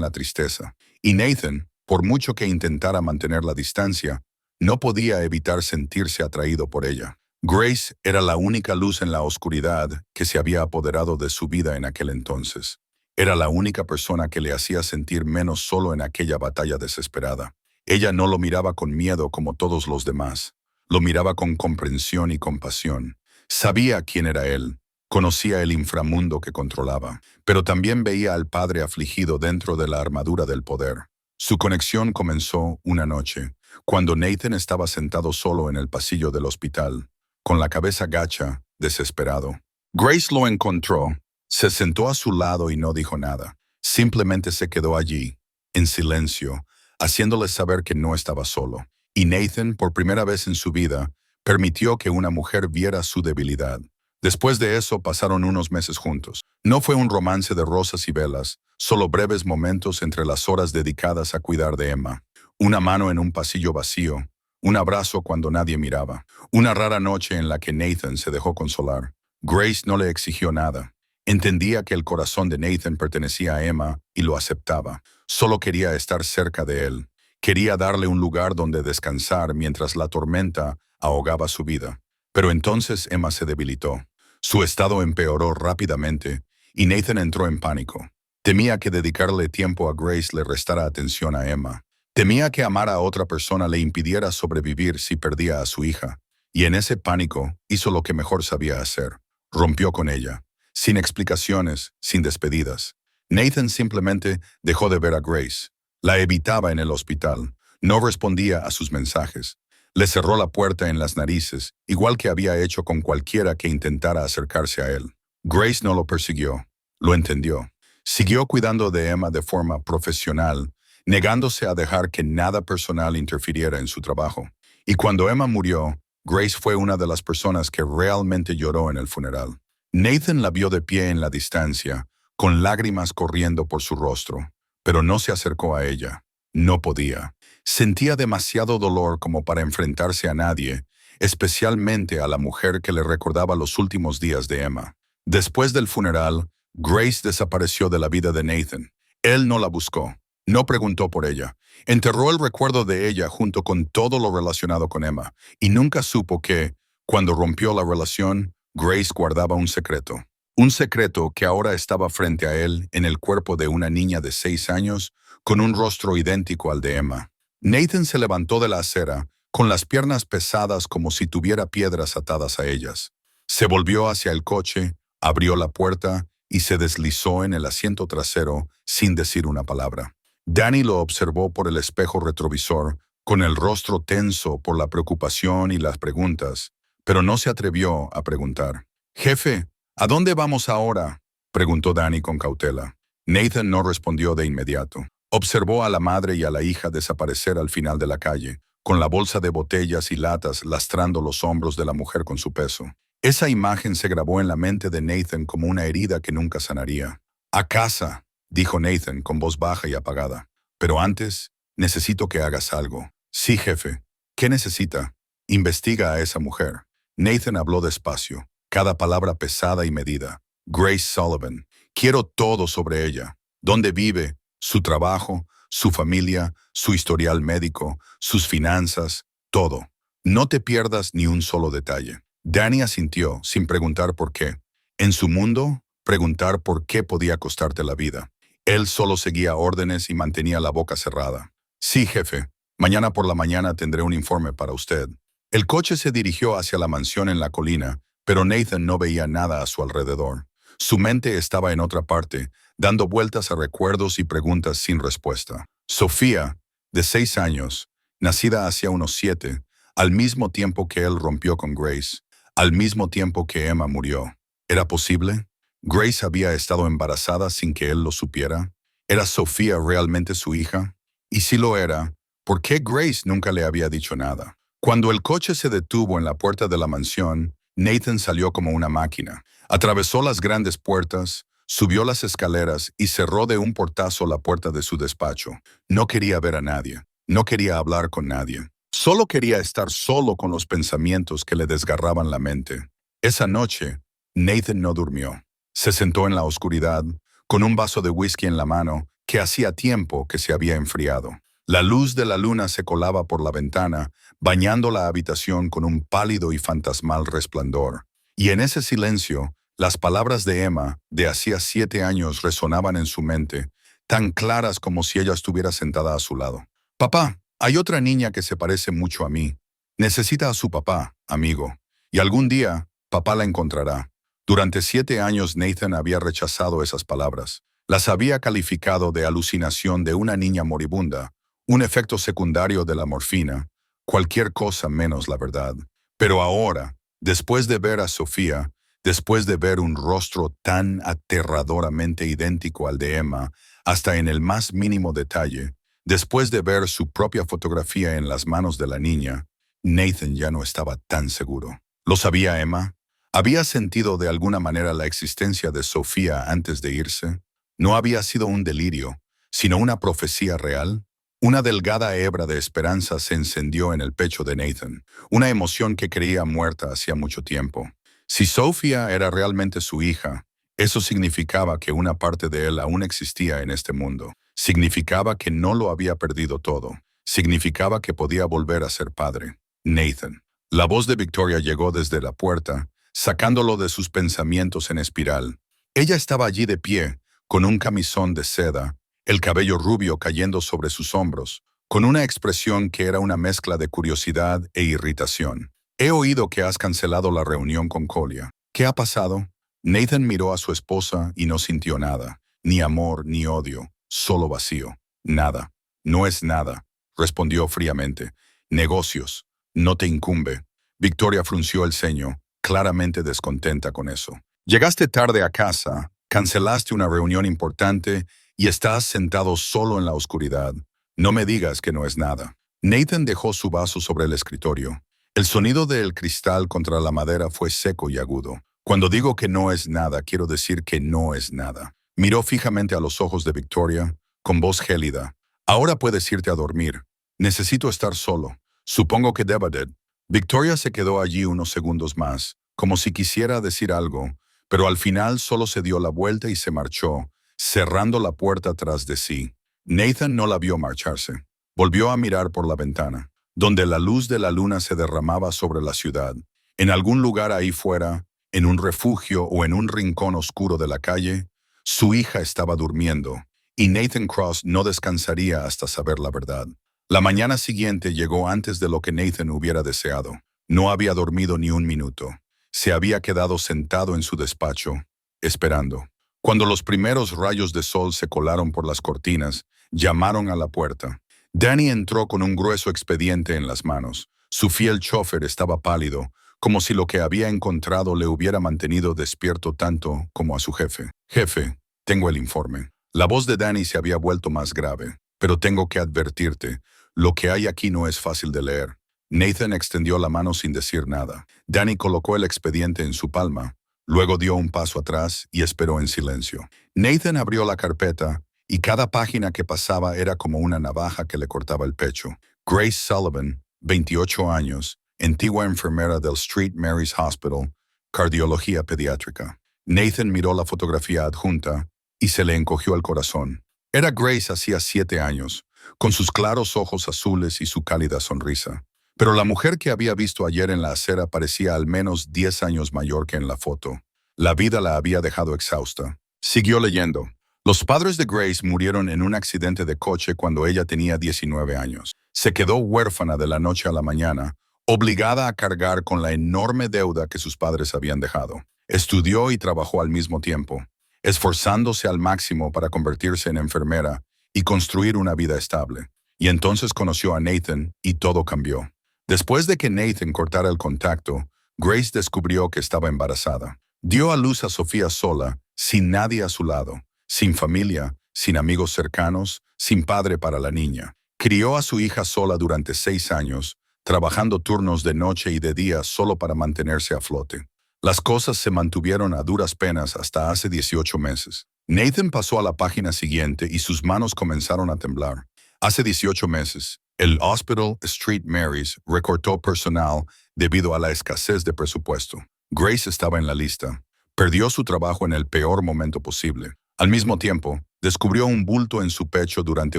la tristeza. Y Nathan, por mucho que intentara mantener la distancia, no podía evitar sentirse atraído por ella. Grace era la única luz en la oscuridad que se había apoderado de su vida en aquel entonces. Era la única persona que le hacía sentir menos solo en aquella batalla desesperada. Ella no lo miraba con miedo como todos los demás. Lo miraba con comprensión y compasión. Sabía quién era él. Conocía el inframundo que controlaba, pero también veía al padre afligido dentro de la armadura del poder. Su conexión comenzó una noche, cuando Nathan estaba sentado solo en el pasillo del hospital, con la cabeza gacha, desesperado. Grace lo encontró, se sentó a su lado y no dijo nada. Simplemente se quedó allí, en silencio, haciéndole saber que no estaba solo. Y Nathan, por primera vez en su vida, permitió que una mujer viera su debilidad. Después de eso pasaron unos meses juntos. No fue un romance de rosas y velas, solo breves momentos entre las horas dedicadas a cuidar de Emma. Una mano en un pasillo vacío, un abrazo cuando nadie miraba, una rara noche en la que Nathan se dejó consolar. Grace no le exigió nada. Entendía que el corazón de Nathan pertenecía a Emma y lo aceptaba. Solo quería estar cerca de él. Quería darle un lugar donde descansar mientras la tormenta ahogaba su vida. Pero entonces Emma se debilitó. Su estado empeoró rápidamente y Nathan entró en pánico. Temía que dedicarle tiempo a Grace le restara atención a Emma. Temía que amar a otra persona le impidiera sobrevivir si perdía a su hija. Y en ese pánico hizo lo que mejor sabía hacer. Rompió con ella. Sin explicaciones, sin despedidas. Nathan simplemente dejó de ver a Grace. La evitaba en el hospital. No respondía a sus mensajes. Le cerró la puerta en las narices, igual que había hecho con cualquiera que intentara acercarse a él. Grace no lo persiguió. Lo entendió. Siguió cuidando de Emma de forma profesional, negándose a dejar que nada personal interfiriera en su trabajo. Y cuando Emma murió, Grace fue una de las personas que realmente lloró en el funeral. Nathan la vio de pie en la distancia, con lágrimas corriendo por su rostro, pero no se acercó a ella. No podía. Sentía demasiado dolor como para enfrentarse a nadie, especialmente a la mujer que le recordaba los últimos días de Emma. Después del funeral, Grace desapareció de la vida de Nathan. Él no la buscó, no preguntó por ella. Enterró el recuerdo de ella junto con todo lo relacionado con Emma, y nunca supo que, cuando rompió la relación, Grace guardaba un secreto. Un secreto que ahora estaba frente a él en el cuerpo de una niña de 6 años, con un rostro idéntico al de Emma. Nathan se levantó de la acera, con las piernas pesadas como si tuviera piedras atadas a ellas. Se volvió hacia el coche, abrió la puerta y se deslizó en el asiento trasero sin decir una palabra. Danny lo observó por el espejo retrovisor, con el rostro tenso por la preocupación y las preguntas, pero no se atrevió a preguntar. «Jefe, ¿a dónde vamos ahora?», preguntó Danny con cautela. Nathan no respondió de inmediato. Observó a la madre y a la hija desaparecer al final de la calle, con la bolsa de botellas y latas lastrando los hombros de la mujer con su peso. Esa imagen se grabó en la mente de Nathan como una herida que nunca sanaría. «A casa», dijo Nathan con voz baja y apagada. «Pero antes, necesito que hagas algo». «Sí, jefe». «¿Qué necesita?» «Investiga a esa mujer». Nathan habló despacio, cada palabra pesada y medida. «Grace Sullivan. Quiero todo sobre ella. Dónde vive, su trabajo, su familia, su historial médico, sus finanzas, todo. No te pierdas ni un solo detalle». Danny asintió, sin preguntar por qué. En su mundo, preguntar por qué podía costarte la vida. Él solo seguía órdenes y mantenía la boca cerrada. «Sí, jefe. Mañana por la mañana tendré un informe para usted». El coche se dirigió hacia la mansión en la colina, pero Nathan no veía nada a su alrededor. Su mente estaba en otra parte, dando vueltas a recuerdos y preguntas sin respuesta. Sofía, de 6 años, nacida hacía unos 7, al mismo tiempo que él rompió con Grace, al mismo tiempo que Emma murió. ¿Era posible? ¿Grace había estado embarazada sin que él lo supiera? ¿Era Sofía realmente su hija? Y si lo era, ¿por qué Grace nunca le había dicho nada? Cuando el coche se detuvo en la puerta de la mansión, Nathan salió como una máquina. Atravesó las grandes puertas, subió las escaleras y cerró de un portazo la puerta de su despacho. No quería ver a nadie. No quería hablar con nadie. Solo quería estar solo con los pensamientos que le desgarraban la mente. Esa noche, Nathan no durmió. Se sentó en la oscuridad, con un vaso de whisky en la mano, que hacía tiempo que se había enfriado. La luz de la luna se colaba por la ventana, bañando la habitación con un pálido y fantasmal resplandor. Y en ese silencio, las palabras de Emma, de hacía 7 años, resonaban en su mente, tan claras como si ella estuviera sentada a su lado. «Papá, hay otra niña que se parece mucho a mí. Necesita a su papá, amigo. Y algún día, papá la encontrará». Durante 7 años Nathan había rechazado esas palabras. Las había calificado de alucinación de una niña moribunda, un efecto secundario de la morfina, cualquier cosa menos la verdad. Pero ahora, después de ver a Sofía, después de ver un rostro tan aterradoramente idéntico al de Emma, hasta en el más mínimo detalle, después de ver su propia fotografía en las manos de la niña, Nathan ya no estaba tan seguro. ¿Lo sabía Emma? ¿Había sentido de alguna manera la existencia de Sofía antes de irse? ¿No había sido un delirio, sino una profecía real? Una delgada hebra de esperanza se encendió en el pecho de Nathan, una emoción que creía muerta hacía mucho tiempo. Si Sofía era realmente su hija, eso significaba que una parte de él aún existía en este mundo. Significaba que no lo había perdido todo. Significaba que podía volver a ser padre. Nathan. La voz de Victoria llegó desde la puerta, sacándolo de sus pensamientos en espiral. Ella estaba allí de pie, con un camisón de seda, el cabello rubio cayendo sobre sus hombros, con una expresión que era una mezcla de curiosidad e irritación. «He oído que has cancelado la reunión con Colia. ¿Qué ha pasado?» Nathan miró a su esposa y no sintió nada, ni amor ni odio, solo vacío. «Nada. No es nada», respondió fríamente. «Negocios. No te incumbe». Victoria frunció el ceño, claramente descontenta con eso. «Llegaste tarde a casa, cancelaste una reunión importante y estás sentado solo en la oscuridad. No me digas que no es nada». Nathan dejó su vaso sobre el escritorio. El sonido del cristal contra la madera fue seco y agudo. «Cuando digo que no es nada, quiero decir que no es nada». Miró fijamente a los ojos de Victoria, con voz gélida. «Ahora puedes irte a dormir. Necesito estar solo. Supongo que deba de». Victoria se quedó allí unos segundos más, como si quisiera decir algo, pero al final solo se dio la vuelta y se marchó, cerrando la puerta tras de sí. Nathan no la vio marcharse. Volvió a mirar por la ventana, donde la luz de la luna se derramaba sobre la ciudad. En algún lugar ahí fuera, en un refugio o en un rincón oscuro de la calle, su hija estaba durmiendo, y Nathan Cross no descansaría hasta saber la verdad. La mañana siguiente llegó antes de lo que Nathan hubiera deseado. No había dormido ni un minuto. Se había quedado sentado en su despacho, esperando. Cuando los primeros rayos de sol se colaron por las cortinas, llamaron a la puerta. Danny entró con un grueso expediente en las manos. Su fiel chofer estaba pálido, como si lo que había encontrado le hubiera mantenido despierto tanto como a su jefe. Jefe, tengo el informe. La voz de Danny se había vuelto más grave. Pero tengo que advertirte, lo que hay aquí no es fácil de leer. Nathan extendió la mano sin decir nada. Danny colocó el expediente en su palma. Luego dio un paso atrás y esperó en silencio. Nathan abrió la carpeta y cada página que pasaba era como una navaja que le cortaba el pecho. Grace Sullivan, 28 años, antigua enfermera del St. Mary's Hospital, cardiología pediátrica. Nathan miró la fotografía adjunta y se le encogió el corazón. Era Grace hacía 7 años, con sus claros ojos azules y su cálida sonrisa. Pero la mujer que había visto ayer en la acera parecía al menos 10 años mayor que en la foto. La vida la había dejado exhausta. Siguió leyendo. Los padres de Grace murieron en un accidente de coche cuando ella tenía 19 años. Se quedó huérfana de la noche a la mañana, obligada a cargar con la enorme deuda que sus padres habían dejado. Estudió y trabajó al mismo tiempo, esforzándose al máximo para convertirse en enfermera y construir una vida estable. Y entonces conoció a Nathan y todo cambió. Después de que Nathan cortara el contacto, Grace descubrió que estaba embarazada. Dio a luz a Sofía sola, sin nadie a su lado, sin familia, sin amigos cercanos, sin padre para la niña. Crió a su hija sola durante 6 años, trabajando turnos de noche y de día solo para mantenerse a flote. Las cosas se mantuvieron a duras penas hasta hace 18 meses. Nathan pasó a la página siguiente y sus manos comenzaron a temblar. Hace 18 meses, el Hospital St. Mary's recortó personal debido a la escasez de presupuesto. Grace estaba en la lista. Perdió su trabajo en el peor momento posible. Al mismo tiempo, descubrió un bulto en su pecho durante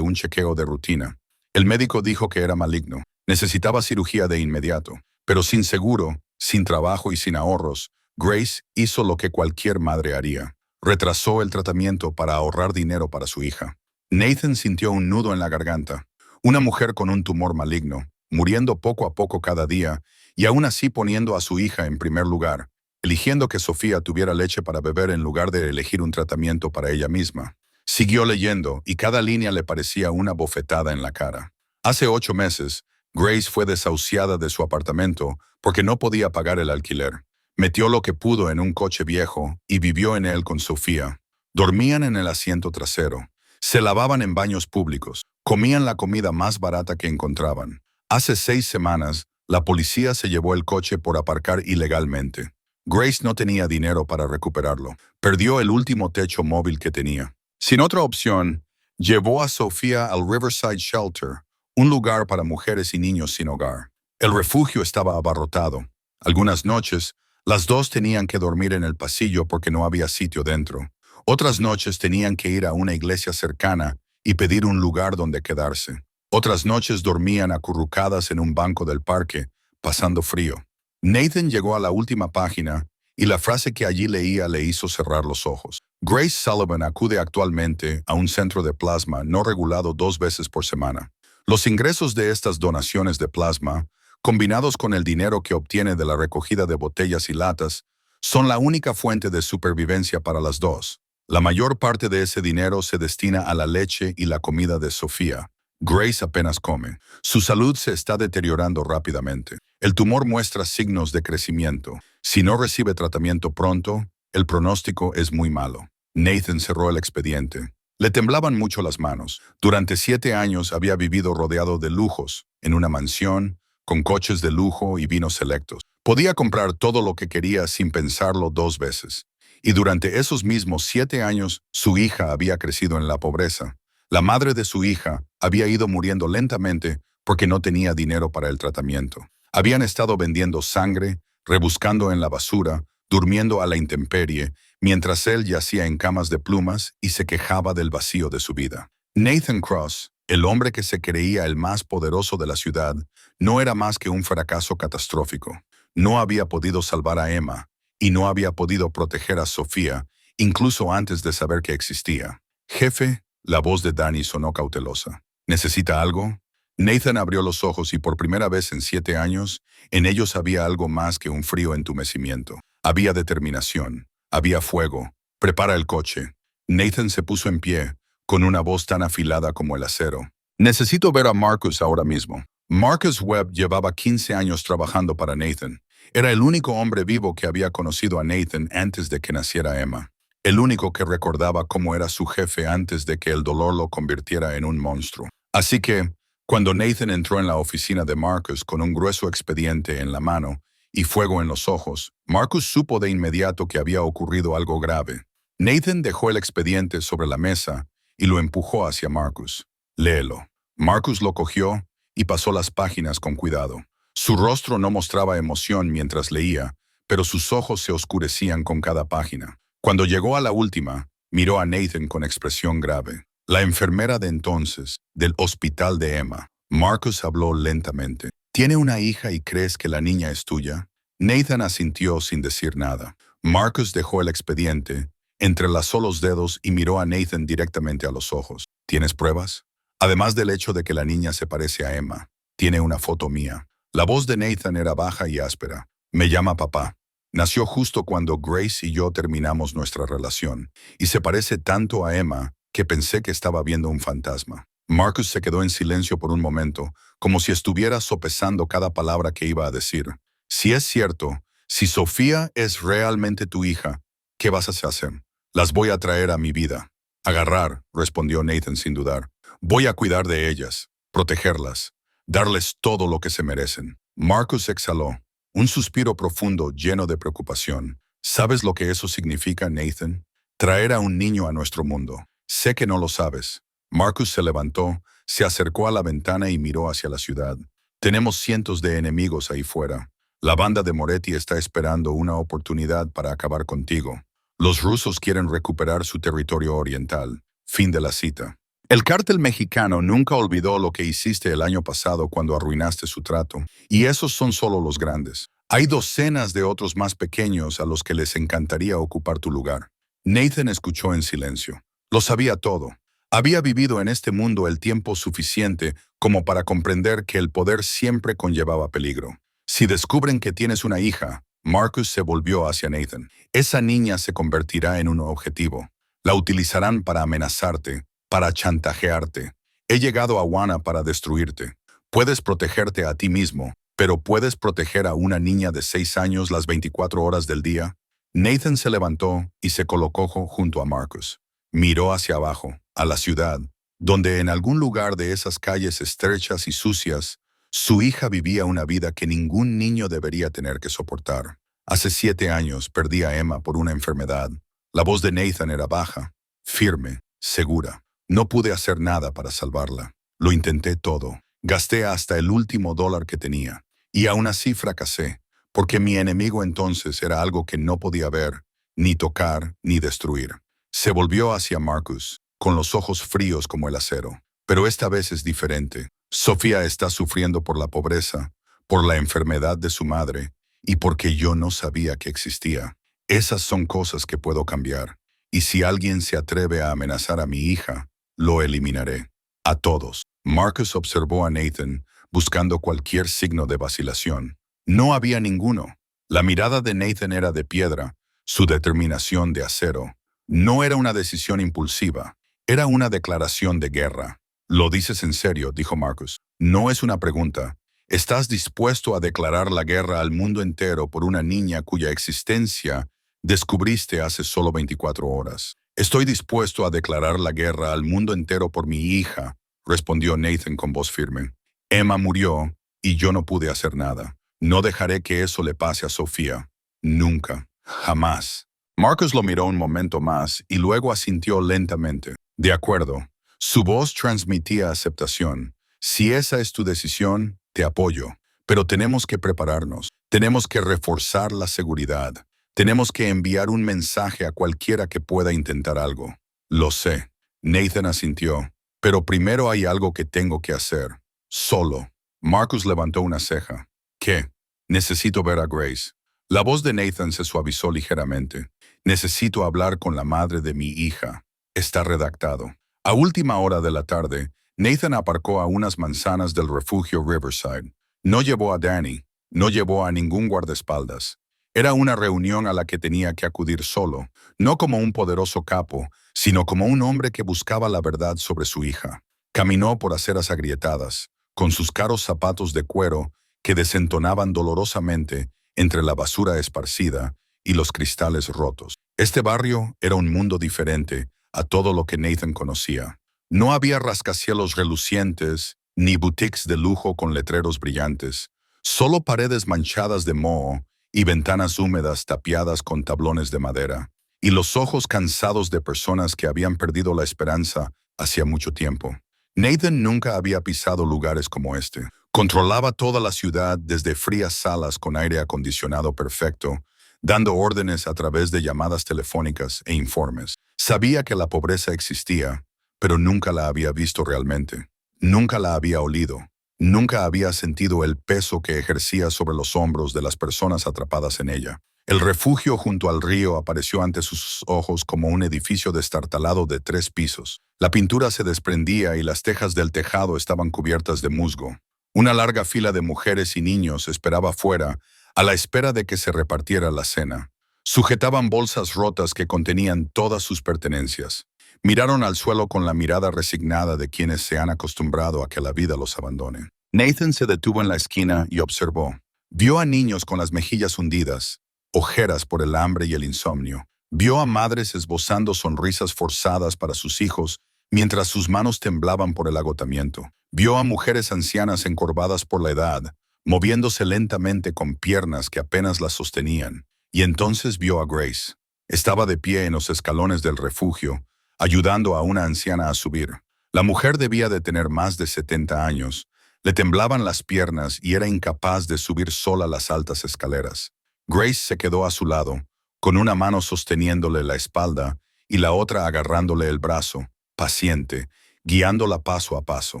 un chequeo de rutina. El médico dijo que era maligno. Necesitaba cirugía de inmediato. Pero sin seguro, sin trabajo y sin ahorros, Grace hizo lo que cualquier madre haría. Retrasó el tratamiento para ahorrar dinero para su hija. Nathan sintió un nudo en la garganta. Una mujer con un tumor maligno, muriendo poco a poco cada día, y aún así poniendo a su hija en primer lugar, eligiendo que Sofía tuviera leche para beber en lugar de elegir un tratamiento para ella misma. Siguió leyendo, y cada línea le parecía una bofetada en la cara. Hace 8 meses, Grace fue desahuciada de su apartamento porque no podía pagar el alquiler. Metió lo que pudo en un coche viejo y vivió en él con Sofía. Dormían en el asiento trasero. Se lavaban en baños públicos. Comían la comida más barata que encontraban. Hace 6 semanas, la policía se llevó el coche por aparcar ilegalmente. Grace no tenía dinero para recuperarlo. Perdió el último techo móvil que tenía. Sin otra opción, llevó a Sofía al Riverside Shelter, un lugar para mujeres y niños sin hogar. El refugio estaba abarrotado. Algunas noches, las dos tenían que dormir en el pasillo porque no había sitio dentro. Otras noches tenían que ir a una iglesia cercana y pedir un lugar donde quedarse. Otras noches dormían acurrucadas en un banco del parque, pasando frío. Nathan llegó a la última página y la frase que allí leía le hizo cerrar los ojos. Grace Sullivan acude actualmente a un centro de plasma no regulado 2 veces por semana. Los ingresos de estas donaciones de plasma, combinados con el dinero que obtiene de la recogida de botellas y latas, son la única fuente de supervivencia para las dos. La mayor parte de ese dinero se destina a la leche y la comida de Sofía. Grace apenas come. Su salud se está deteriorando rápidamente. El tumor muestra signos de crecimiento. Si no recibe tratamiento pronto, el pronóstico es muy malo. Nathan cerró el expediente. Le temblaban mucho las manos. Durante 7 años había vivido rodeado de lujos, en una mansión, con coches de lujo y vinos selectos. Podía comprar todo lo que quería sin pensarlo 2 veces. Y durante esos mismos 7 años, su hija había crecido en la pobreza. La madre de su hija había ido muriendo lentamente porque no tenía dinero para el tratamiento. Habían estado vendiendo sangre, rebuscando en la basura, durmiendo a la intemperie, mientras él yacía en camas de plumas y se quejaba del vacío de su vida. Nathan Cross, el hombre que se creía el más poderoso de la ciudad, no era más que un fracaso catastrófico. No había podido salvar a Emma y no había podido proteger a Sofía, incluso antes de saber que existía. Jefe, la voz de Danny sonó cautelosa. ¿Necesita algo? Nathan abrió los ojos y por primera vez en 7 años, en ellos había algo más que un frío entumecimiento. Había determinación, había fuego, Prepara el coche. Nathan se puso en pie, con una voz tan afilada como el acero. Necesito ver a Marcus ahora mismo. Marcus Webb llevaba 15 años trabajando para Nathan. Era el único hombre vivo que había conocido a Nathan antes de que naciera Emma. El único que recordaba cómo era su jefe antes de que el dolor lo convirtiera en un monstruo. Así que, cuando Nathan entró en la oficina de Marcus con un grueso expediente en la mano y fuego en los ojos, Marcus supo de inmediato que había ocurrido algo grave. Nathan dejó el expediente sobre la mesa y lo empujó hacia Marcus. Léelo. Marcus lo cogió y pasó las páginas con cuidado. Su rostro no mostraba emoción mientras leía, pero sus ojos se oscurecían con cada página. Cuando llegó a la última, miró a Nathan con expresión grave. La enfermera de entonces, del hospital de Emma. Marcus habló lentamente. ¿Tiene una hija y crees que la niña es tuya? Nathan asintió sin decir nada. Marcus dejó el expediente, entrelazó los dedos y miró a Nathan directamente a los ojos. ¿Tienes pruebas? Además del hecho de que la niña se parece a Emma, tiene una foto mía. La voz de Nathan era baja y áspera. Me llama papá. Nació justo cuando Grace y yo terminamos nuestra relación, y se parece tanto a Emma que pensé que estaba viendo un fantasma. Marcus se quedó en silencio por un momento, como si estuviera sopesando cada palabra que iba a decir. Si es cierto, si Sofía es realmente tu hija, ¿qué vas a hacer? Las voy a traer a mi vida. Agarrar, respondió Nathan sin dudar. Voy a cuidar de ellas, protegerlas, darles todo lo que se merecen. Marcus exhaló, un suspiro profundo lleno de preocupación. ¿Sabes lo que eso significa, Nathan? Traer a un niño a nuestro mundo. Sé que no lo sabes. Marcus se levantó, se acercó a la ventana y miró hacia la ciudad. Tenemos cientos de enemigos ahí fuera. La banda de Moretti está esperando una oportunidad para acabar contigo. Los rusos quieren recuperar su territorio oriental. Fin de la cita. El cártel mexicano nunca olvidó lo que hiciste el año pasado cuando arruinaste su trato. Y esos son solo los grandes. Hay docenas de otros más pequeños a los que les encantaría ocupar tu lugar. Nathan escuchó en silencio. Lo sabía todo. Había vivido en este mundo el tiempo suficiente como para comprender que el poder siempre conllevaba peligro. Si descubren que tienes una hija, Marcus se volvió hacia Nathan. Esa niña se convertirá en un objetivo. La utilizarán para amenazarte, para chantajearte. He llegado a Wana para destruirte. Puedes protegerte a ti mismo, pero ¿puedes proteger a una niña de 6 años las 24 horas del día? Nathan se levantó y se colocó junto a Marcus. Miró hacia abajo, a la ciudad, donde en algún lugar de esas calles estrechas y sucias, su hija vivía una vida que ningún niño debería tener que soportar. Hace 7 años perdí a Emma por una enfermedad. La voz de Nathan era baja, firme, segura. No pude hacer nada para salvarla. Lo intenté todo. Gasté hasta el último dólar que tenía. Y aún así fracasé, porque mi enemigo entonces era algo que no podía ver, ni tocar, ni destruir. Se volvió hacia Marcus, con los ojos fríos como el acero. Pero esta vez es diferente. Sofía está sufriendo por la pobreza, por la enfermedad de su madre, y porque yo no sabía que existía. Esas son cosas que puedo cambiar. Y si alguien se atreve a amenazar a mi hija, lo eliminaré. A todos. Marcus observó a Nathan, buscando cualquier signo de vacilación. No había ninguno. La mirada de Nathan era de piedra, su determinación de acero. No era una decisión impulsiva, era una declaración de guerra. «¿Lo dices en serio?», dijo Marcus. «No es una pregunta. ¿Estás dispuesto a declarar la guerra al mundo entero por una niña cuya existencia descubriste hace solo 24 horas?» «Estoy dispuesto a declarar la guerra al mundo entero por mi hija», respondió Nathan con voz firme. «Emma murió y yo no pude hacer nada. No dejaré que eso le pase a Sofía. Nunca. Jamás». Marcus lo miró un momento más y luego asintió lentamente. «De acuerdo». Su voz transmitía aceptación. «Si esa es tu decisión, te apoyo. Pero tenemos que prepararnos. Tenemos que reforzar la seguridad. Tenemos que enviar un mensaje a cualquiera que pueda intentar algo». «Lo sé». Nathan asintió. «Pero primero hay algo que tengo que hacer. Solo». Marcus levantó una ceja. «¿Qué?» «Necesito ver a Grace». La voz de Nathan se suavizó ligeramente. «Necesito hablar con la madre de mi hija. Está redactado». A última hora de la tarde, Nathan aparcó a unas manzanas del refugio Riverside. No llevó a Danny, no llevó a ningún guardaespaldas. Era una reunión a la que tenía que acudir solo, no como un poderoso capo, sino como un hombre que buscaba la verdad sobre su hija. Caminó por aceras agrietadas, con sus caros zapatos de cuero que desentonaban dolorosamente entre la basura esparcida y los cristales rotos. Este barrio era un mundo diferente a todo lo que Nathan conocía. No había rascacielos relucientes, ni boutiques de lujo con letreros brillantes, solo paredes manchadas de moho y ventanas húmedas tapiadas con tablones de madera, y los ojos cansados de personas que habían perdido la esperanza hacía mucho tiempo. Nathan nunca había pisado lugares como este. Controlaba toda la ciudad desde frías salas con aire acondicionado perfecto, dando órdenes a través de llamadas telefónicas e informes. Sabía que la pobreza existía, pero nunca la había visto realmente. Nunca la había olido. Nunca había sentido el peso que ejercía sobre los hombros de las personas atrapadas en ella. El refugio junto al río apareció ante sus ojos como un edificio destartalado de 3 pisos. La pintura se desprendía y las tejas del tejado estaban cubiertas de musgo. Una larga fila de mujeres y niños esperaba fuera, a la espera de que se repartiera la cena. Sujetaban bolsas rotas que contenían todas sus pertenencias. Miraron al suelo con la mirada resignada de quienes se han acostumbrado a que la vida los abandone. Nathan se detuvo en la esquina y observó. Vio a niños con las mejillas hundidas, ojeras por el hambre y el insomnio. Vio a madres esbozando sonrisas forzadas para sus hijos mientras sus manos temblaban por el agotamiento. Vio a mujeres ancianas encorvadas por la edad, moviéndose lentamente con piernas que apenas las sostenían. Y entonces vio a Grace. Estaba de pie en los escalones del refugio, ayudando a una anciana a subir. La mujer debía de tener más de 70 años. Le temblaban las piernas y era incapaz de subir sola las altas escaleras. Grace se quedó a su lado, con una mano sosteniéndole la espalda y la otra agarrándole el brazo, paciente, guiándola paso a paso.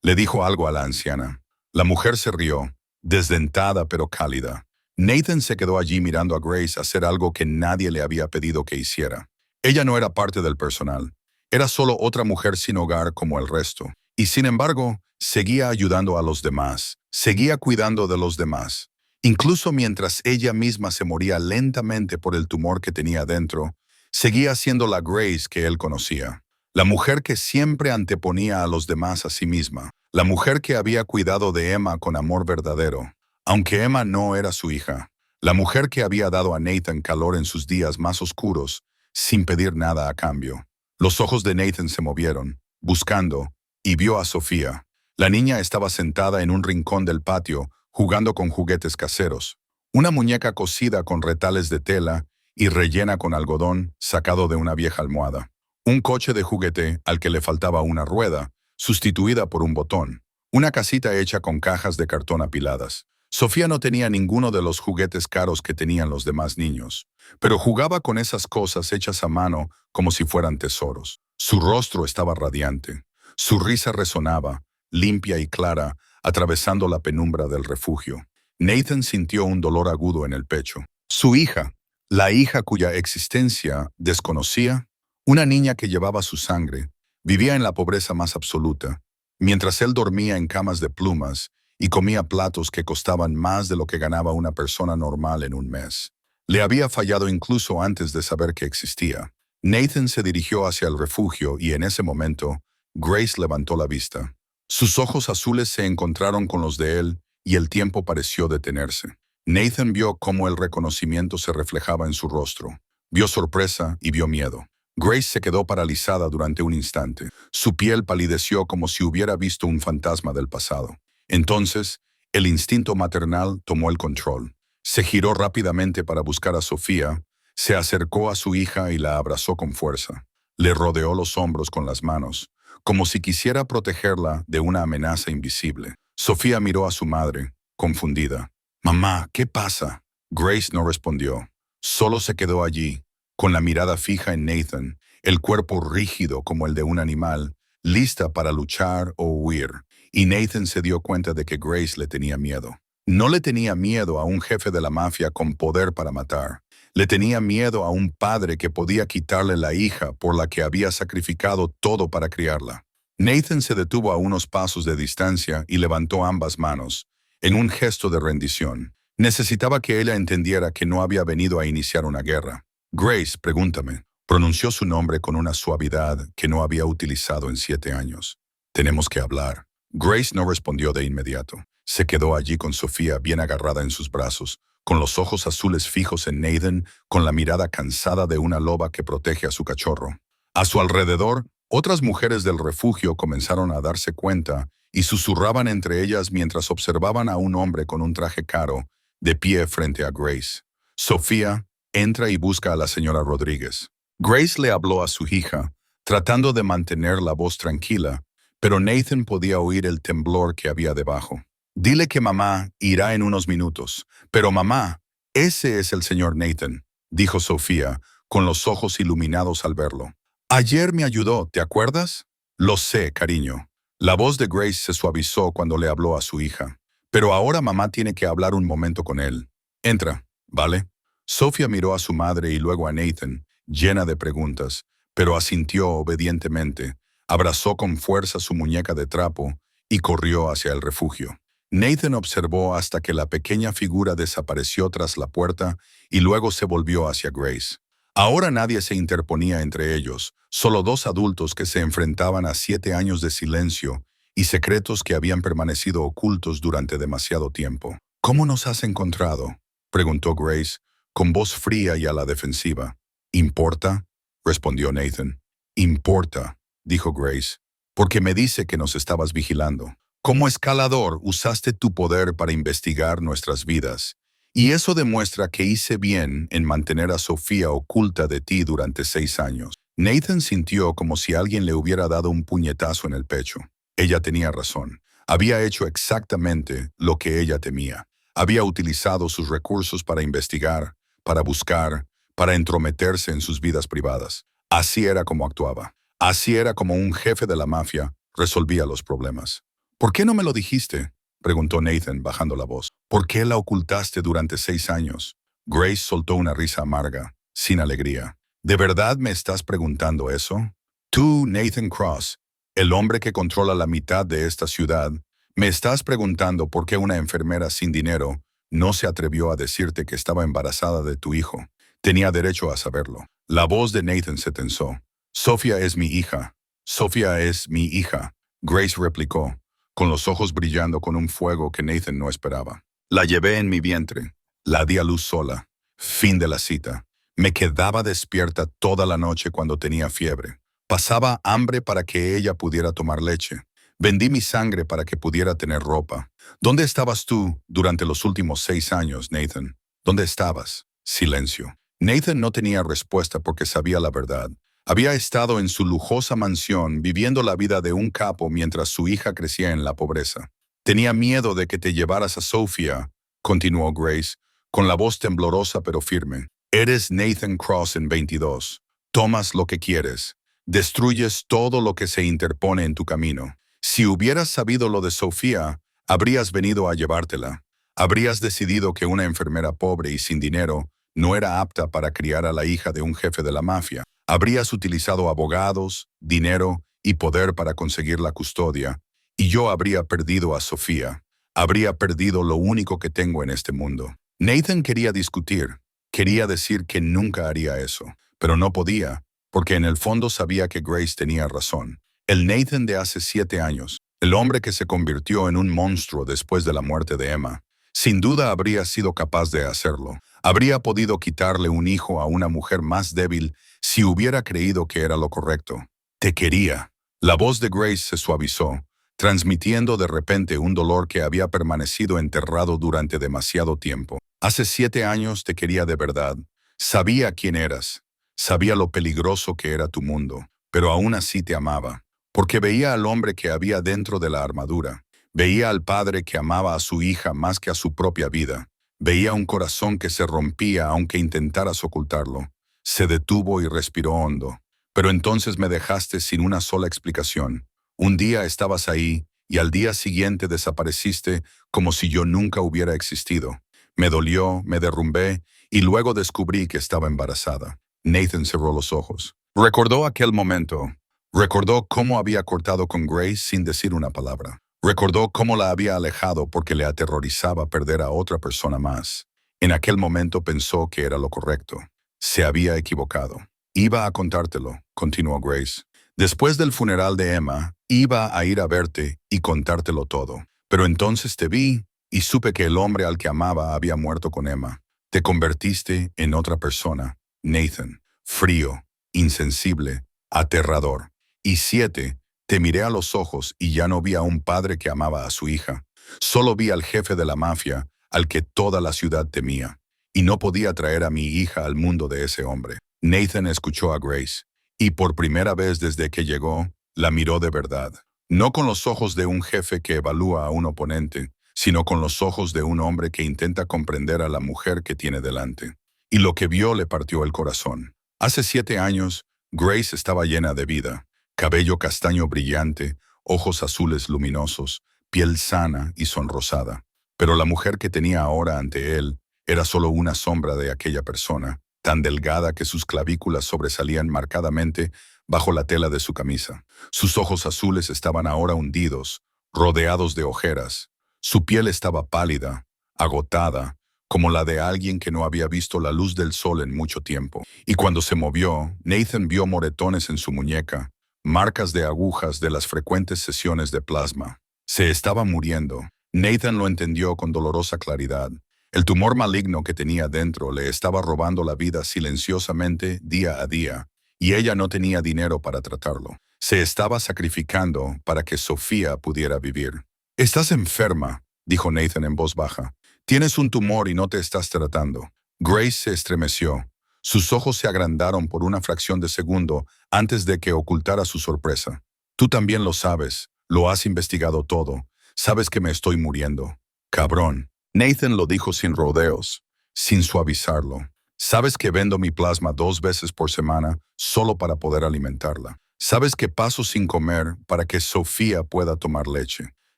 Le dijo algo a la anciana. La mujer se rió, desdentada pero cálida. Nathan se quedó allí mirando a Grace hacer algo que nadie le había pedido que hiciera. Ella no era parte del personal. Era solo otra mujer sin hogar como el resto. Y sin embargo, seguía ayudando a los demás. Seguía cuidando de los demás. Incluso mientras ella misma se moría lentamente por el tumor que tenía dentro, seguía siendo la Grace que él conocía. La mujer que siempre anteponía a los demás a sí misma. La mujer que había cuidado de Emma con amor verdadero, aunque Emma no era su hija. La mujer que había dado a Nathan calor en sus días más oscuros, sin pedir nada a cambio. Los ojos de Nathan se movieron, buscando, y vio a Sofía. La niña estaba sentada en un rincón del patio, jugando con juguetes caseros. Una muñeca cosida con retales de tela y rellena con algodón sacado de una vieja almohada. Un coche de juguete al que le faltaba una rueda, sustituida por un botón. Una casita hecha con cajas de cartón apiladas. Sofía no tenía ninguno de los juguetes caros que tenían los demás niños, pero jugaba con esas cosas hechas a mano como si fueran tesoros. Su rostro estaba radiante. Su risa resonaba, limpia y clara, atravesando la penumbra del refugio. Nathan sintió un dolor agudo en el pecho. Su hija, la hija cuya existencia desconocía, una niña que llevaba su sangre, vivía en la pobreza más absoluta, mientras él dormía en camas de plumas y comía platos que costaban más de lo que ganaba una persona normal en un mes. Le había fallado incluso antes de saber que existía. Nathan se dirigió hacia el refugio y en ese momento, Grace levantó la vista. Sus ojos azules se encontraron con los de él y el tiempo pareció detenerse. Nathan vio cómo el reconocimiento se reflejaba en su rostro. Vio sorpresa y vio miedo. Grace se quedó paralizada durante un instante. Su piel palideció como si hubiera visto un fantasma del pasado. Entonces, el instinto maternal tomó el control. Se giró rápidamente para buscar a Sofía, se acercó a su hija y la abrazó con fuerza. Le rodeó los hombros con las manos, como si quisiera protegerla de una amenaza invisible. Sofía miró a su madre, confundida. «Mamá, ¿qué pasa?» Grace no respondió. Solo se quedó allí, con la mirada fija en Nathan, el cuerpo rígido como el de un animal, lista para luchar o huir. Y Nathan se dio cuenta de que Grace le tenía miedo. No le tenía miedo a un jefe de la mafia con poder para matar. Le tenía miedo a un padre que podía quitarle la hija por la que había sacrificado todo para criarla. Nathan se detuvo a unos pasos de distancia y levantó ambas manos, en un gesto de rendición. Necesitaba que ella entendiera que no había venido a iniciar una guerra. Grace, pregúntame. Pronunció su nombre con una suavidad que no había utilizado en 7 años. Tenemos que hablar. Grace no respondió de inmediato. Se quedó allí con Sofía bien agarrada en sus brazos, con los ojos azules fijos en Nathan, con la mirada cansada de una loba que protege a su cachorro. A su alrededor, otras mujeres del refugio comenzaron a darse cuenta y susurraban entre ellas mientras observaban a un hombre con un traje caro, de pie frente a Grace. Sofía, entra y busca a la señora Rodríguez. Grace le habló a su hija, tratando de mantener la voz tranquila, pero Nathan podía oír el temblor que había debajo. Dile que mamá irá en unos minutos. Pero mamá, ese es el señor Nathan, dijo Sofía, con los ojos iluminados al verlo. Ayer me ayudó, ¿te acuerdas? Lo sé, cariño. La voz de Grace se suavizó cuando le habló a su hija. Pero ahora mamá tiene que hablar un momento con él. Entra, ¿vale? Sofía miró a su madre y luego a Nathan, llena de preguntas, pero asintió obedientemente, abrazó con fuerza su muñeca de trapo y corrió hacia el refugio. Nathan observó hasta que la pequeña figura desapareció tras la puerta y luego se volvió hacia Grace. Ahora nadie se interponía entre ellos, solo dos adultos que se enfrentaban a 7 años de silencio y secretos que habían permanecido ocultos durante demasiado tiempo. ¿Cómo nos has encontrado?, preguntó Grace, con voz fría y a la defensiva. ¿Importa?, respondió Nathan. Importa, dijo Grace, porque me dice que nos estabas vigilando. Como escalador, usaste tu poder para investigar nuestras vidas, y eso demuestra que hice bien en mantener a Sofía oculta de ti durante 6 años. Nathan sintió como si alguien le hubiera dado un puñetazo en el pecho. Ella tenía razón. Había hecho exactamente lo que ella temía. Había utilizado sus recursos para investigar, para buscar, para entrometerse en sus vidas privadas. Así era como actuaba. Así era como un jefe de la mafia resolvía los problemas. ¿Por qué no me lo dijiste?, preguntó Nathan bajando la voz. ¿Por qué la ocultaste durante 6 años? Grace soltó una risa amarga, sin alegría. ¿De verdad me estás preguntando eso? Tú, Nathan Cross, el hombre que controla la mitad de esta ciudad, me estás preguntando por qué una enfermera sin dinero no se atrevió a decirte que estaba embarazada de tu hijo. Tenía derecho a saberlo. La voz de Nathan se tensó. Sofía es mi hija. Sofía es mi hija, Grace replicó, con los ojos brillando con un fuego que Nathan no esperaba. La llevé en mi vientre. La di a luz sola. Fin de la cita. Me quedaba despierta toda la noche cuando tenía fiebre. Pasaba hambre para que ella pudiera tomar leche. Vendí mi sangre para que pudiera tener ropa. ¿Dónde estabas tú durante los últimos 6 años, Nathan? ¿Dónde estabas? Silencio. Nathan no tenía respuesta porque sabía la verdad. Había estado en su lujosa mansión viviendo la vida de un capo mientras su hija crecía en la pobreza. Tenía miedo de que te llevaras a Sofía, continuó Grace, con la voz temblorosa pero firme. Eres Nathan Cross en 22. Tomas lo que quieres. Destruyes todo lo que se interpone en tu camino. Si hubieras sabido lo de Sofía, habrías venido a llevártela. Habrías decidido que una enfermera pobre y sin dinero no era apta para criar a la hija de un jefe de la mafia. Habrías utilizado abogados, dinero y poder para conseguir la custodia, y yo habría perdido a Sofía. Habría perdido lo único que tengo en este mundo. Nathan quería discutir, quería decir que nunca haría eso, pero no podía, porque en el fondo sabía que Grace tenía razón. El Nathan de hace 7 años, el hombre que se convirtió en un monstruo después de la muerte de Emma, sin duda habría sido capaz de hacerlo. Habría podido quitarle un hijo a una mujer más débil si hubiera creído que era lo correcto. Te quería. La voz de Grace se suavizó, transmitiendo de repente un dolor que había permanecido enterrado durante demasiado tiempo. Hace 7 años te quería de verdad. Sabía quién eras. Sabía lo peligroso que era tu mundo. Pero aún así te amaba. Porque veía al hombre que había dentro de la armadura. Veía al padre que amaba a su hija más que a su propia vida. Veía un corazón que se rompía aunque intentaras ocultarlo. Se detuvo y respiró hondo. Pero entonces me dejaste sin una sola explicación. Un día estabas ahí y al día siguiente desapareciste como si yo nunca hubiera existido. Me dolió, me derrumbé y luego descubrí que estaba embarazada. Nathan cerró los ojos. Recordó aquel momento. Recordó cómo había cortado con Grace sin decir una palabra. Recordó cómo la había alejado porque le aterrorizaba perder a otra persona más. En aquel momento pensó que era lo correcto. Se había equivocado. Iba a contártelo, continuó Grace. Después del funeral de Emma, iba a ir a verte y contártelo todo. Pero entonces te vi y supe que el hombre al que amaba había muerto con Emma. Te convertiste en otra persona, Nathan. Frío, insensible, aterrador. Y 7. Te miré a los ojos y ya no vi a un padre que amaba a su hija. Solo vi al jefe de la mafia, al que toda la ciudad temía. Y no podía traer a mi hija al mundo de ese hombre. Nathan escuchó a Grace, y por primera vez desde que llegó, la miró de verdad. No con los ojos de un jefe que evalúa a un oponente, sino con los ojos de un hombre que intenta comprender a la mujer que tiene delante. Y lo que vio le partió el corazón. Hace 7 años, Grace estaba llena de vida. Cabello castaño brillante, ojos azules luminosos, piel sana y sonrosada. Pero la mujer que tenía ahora ante él era solo una sombra de aquella persona, tan delgada que sus clavículas sobresalían marcadamente bajo la tela de su camisa. Sus ojos azules estaban ahora hundidos, rodeados de ojeras. Su piel estaba pálida, agotada, como la de alguien que no había visto la luz del sol en mucho tiempo. Y cuando se movió, Nathan vio moretones en su muñeca, marcas de agujas de las frecuentes sesiones de plasma. Se estaba muriendo. Nathan lo entendió con dolorosa claridad. El tumor maligno que tenía dentro le estaba robando la vida silenciosamente día a día, y ella no tenía dinero para tratarlo. Se estaba sacrificando para que Sofía pudiera vivir. «Estás enferma», dijo Nathan en voz baja. «Tienes un tumor y no te estás tratando». Grace se estremeció. Sus ojos se agrandaron por una fracción de segundo antes de que ocultara su sorpresa. «Tú también lo sabes. Lo has investigado todo. Sabes que me estoy muriendo». «Cabrón». Nathan lo dijo sin rodeos, sin suavizarlo. «Sabes que vendo mi plasma 2 veces por semana solo para poder alimentarla. Sabes que paso sin comer para que Sofía pueda tomar leche.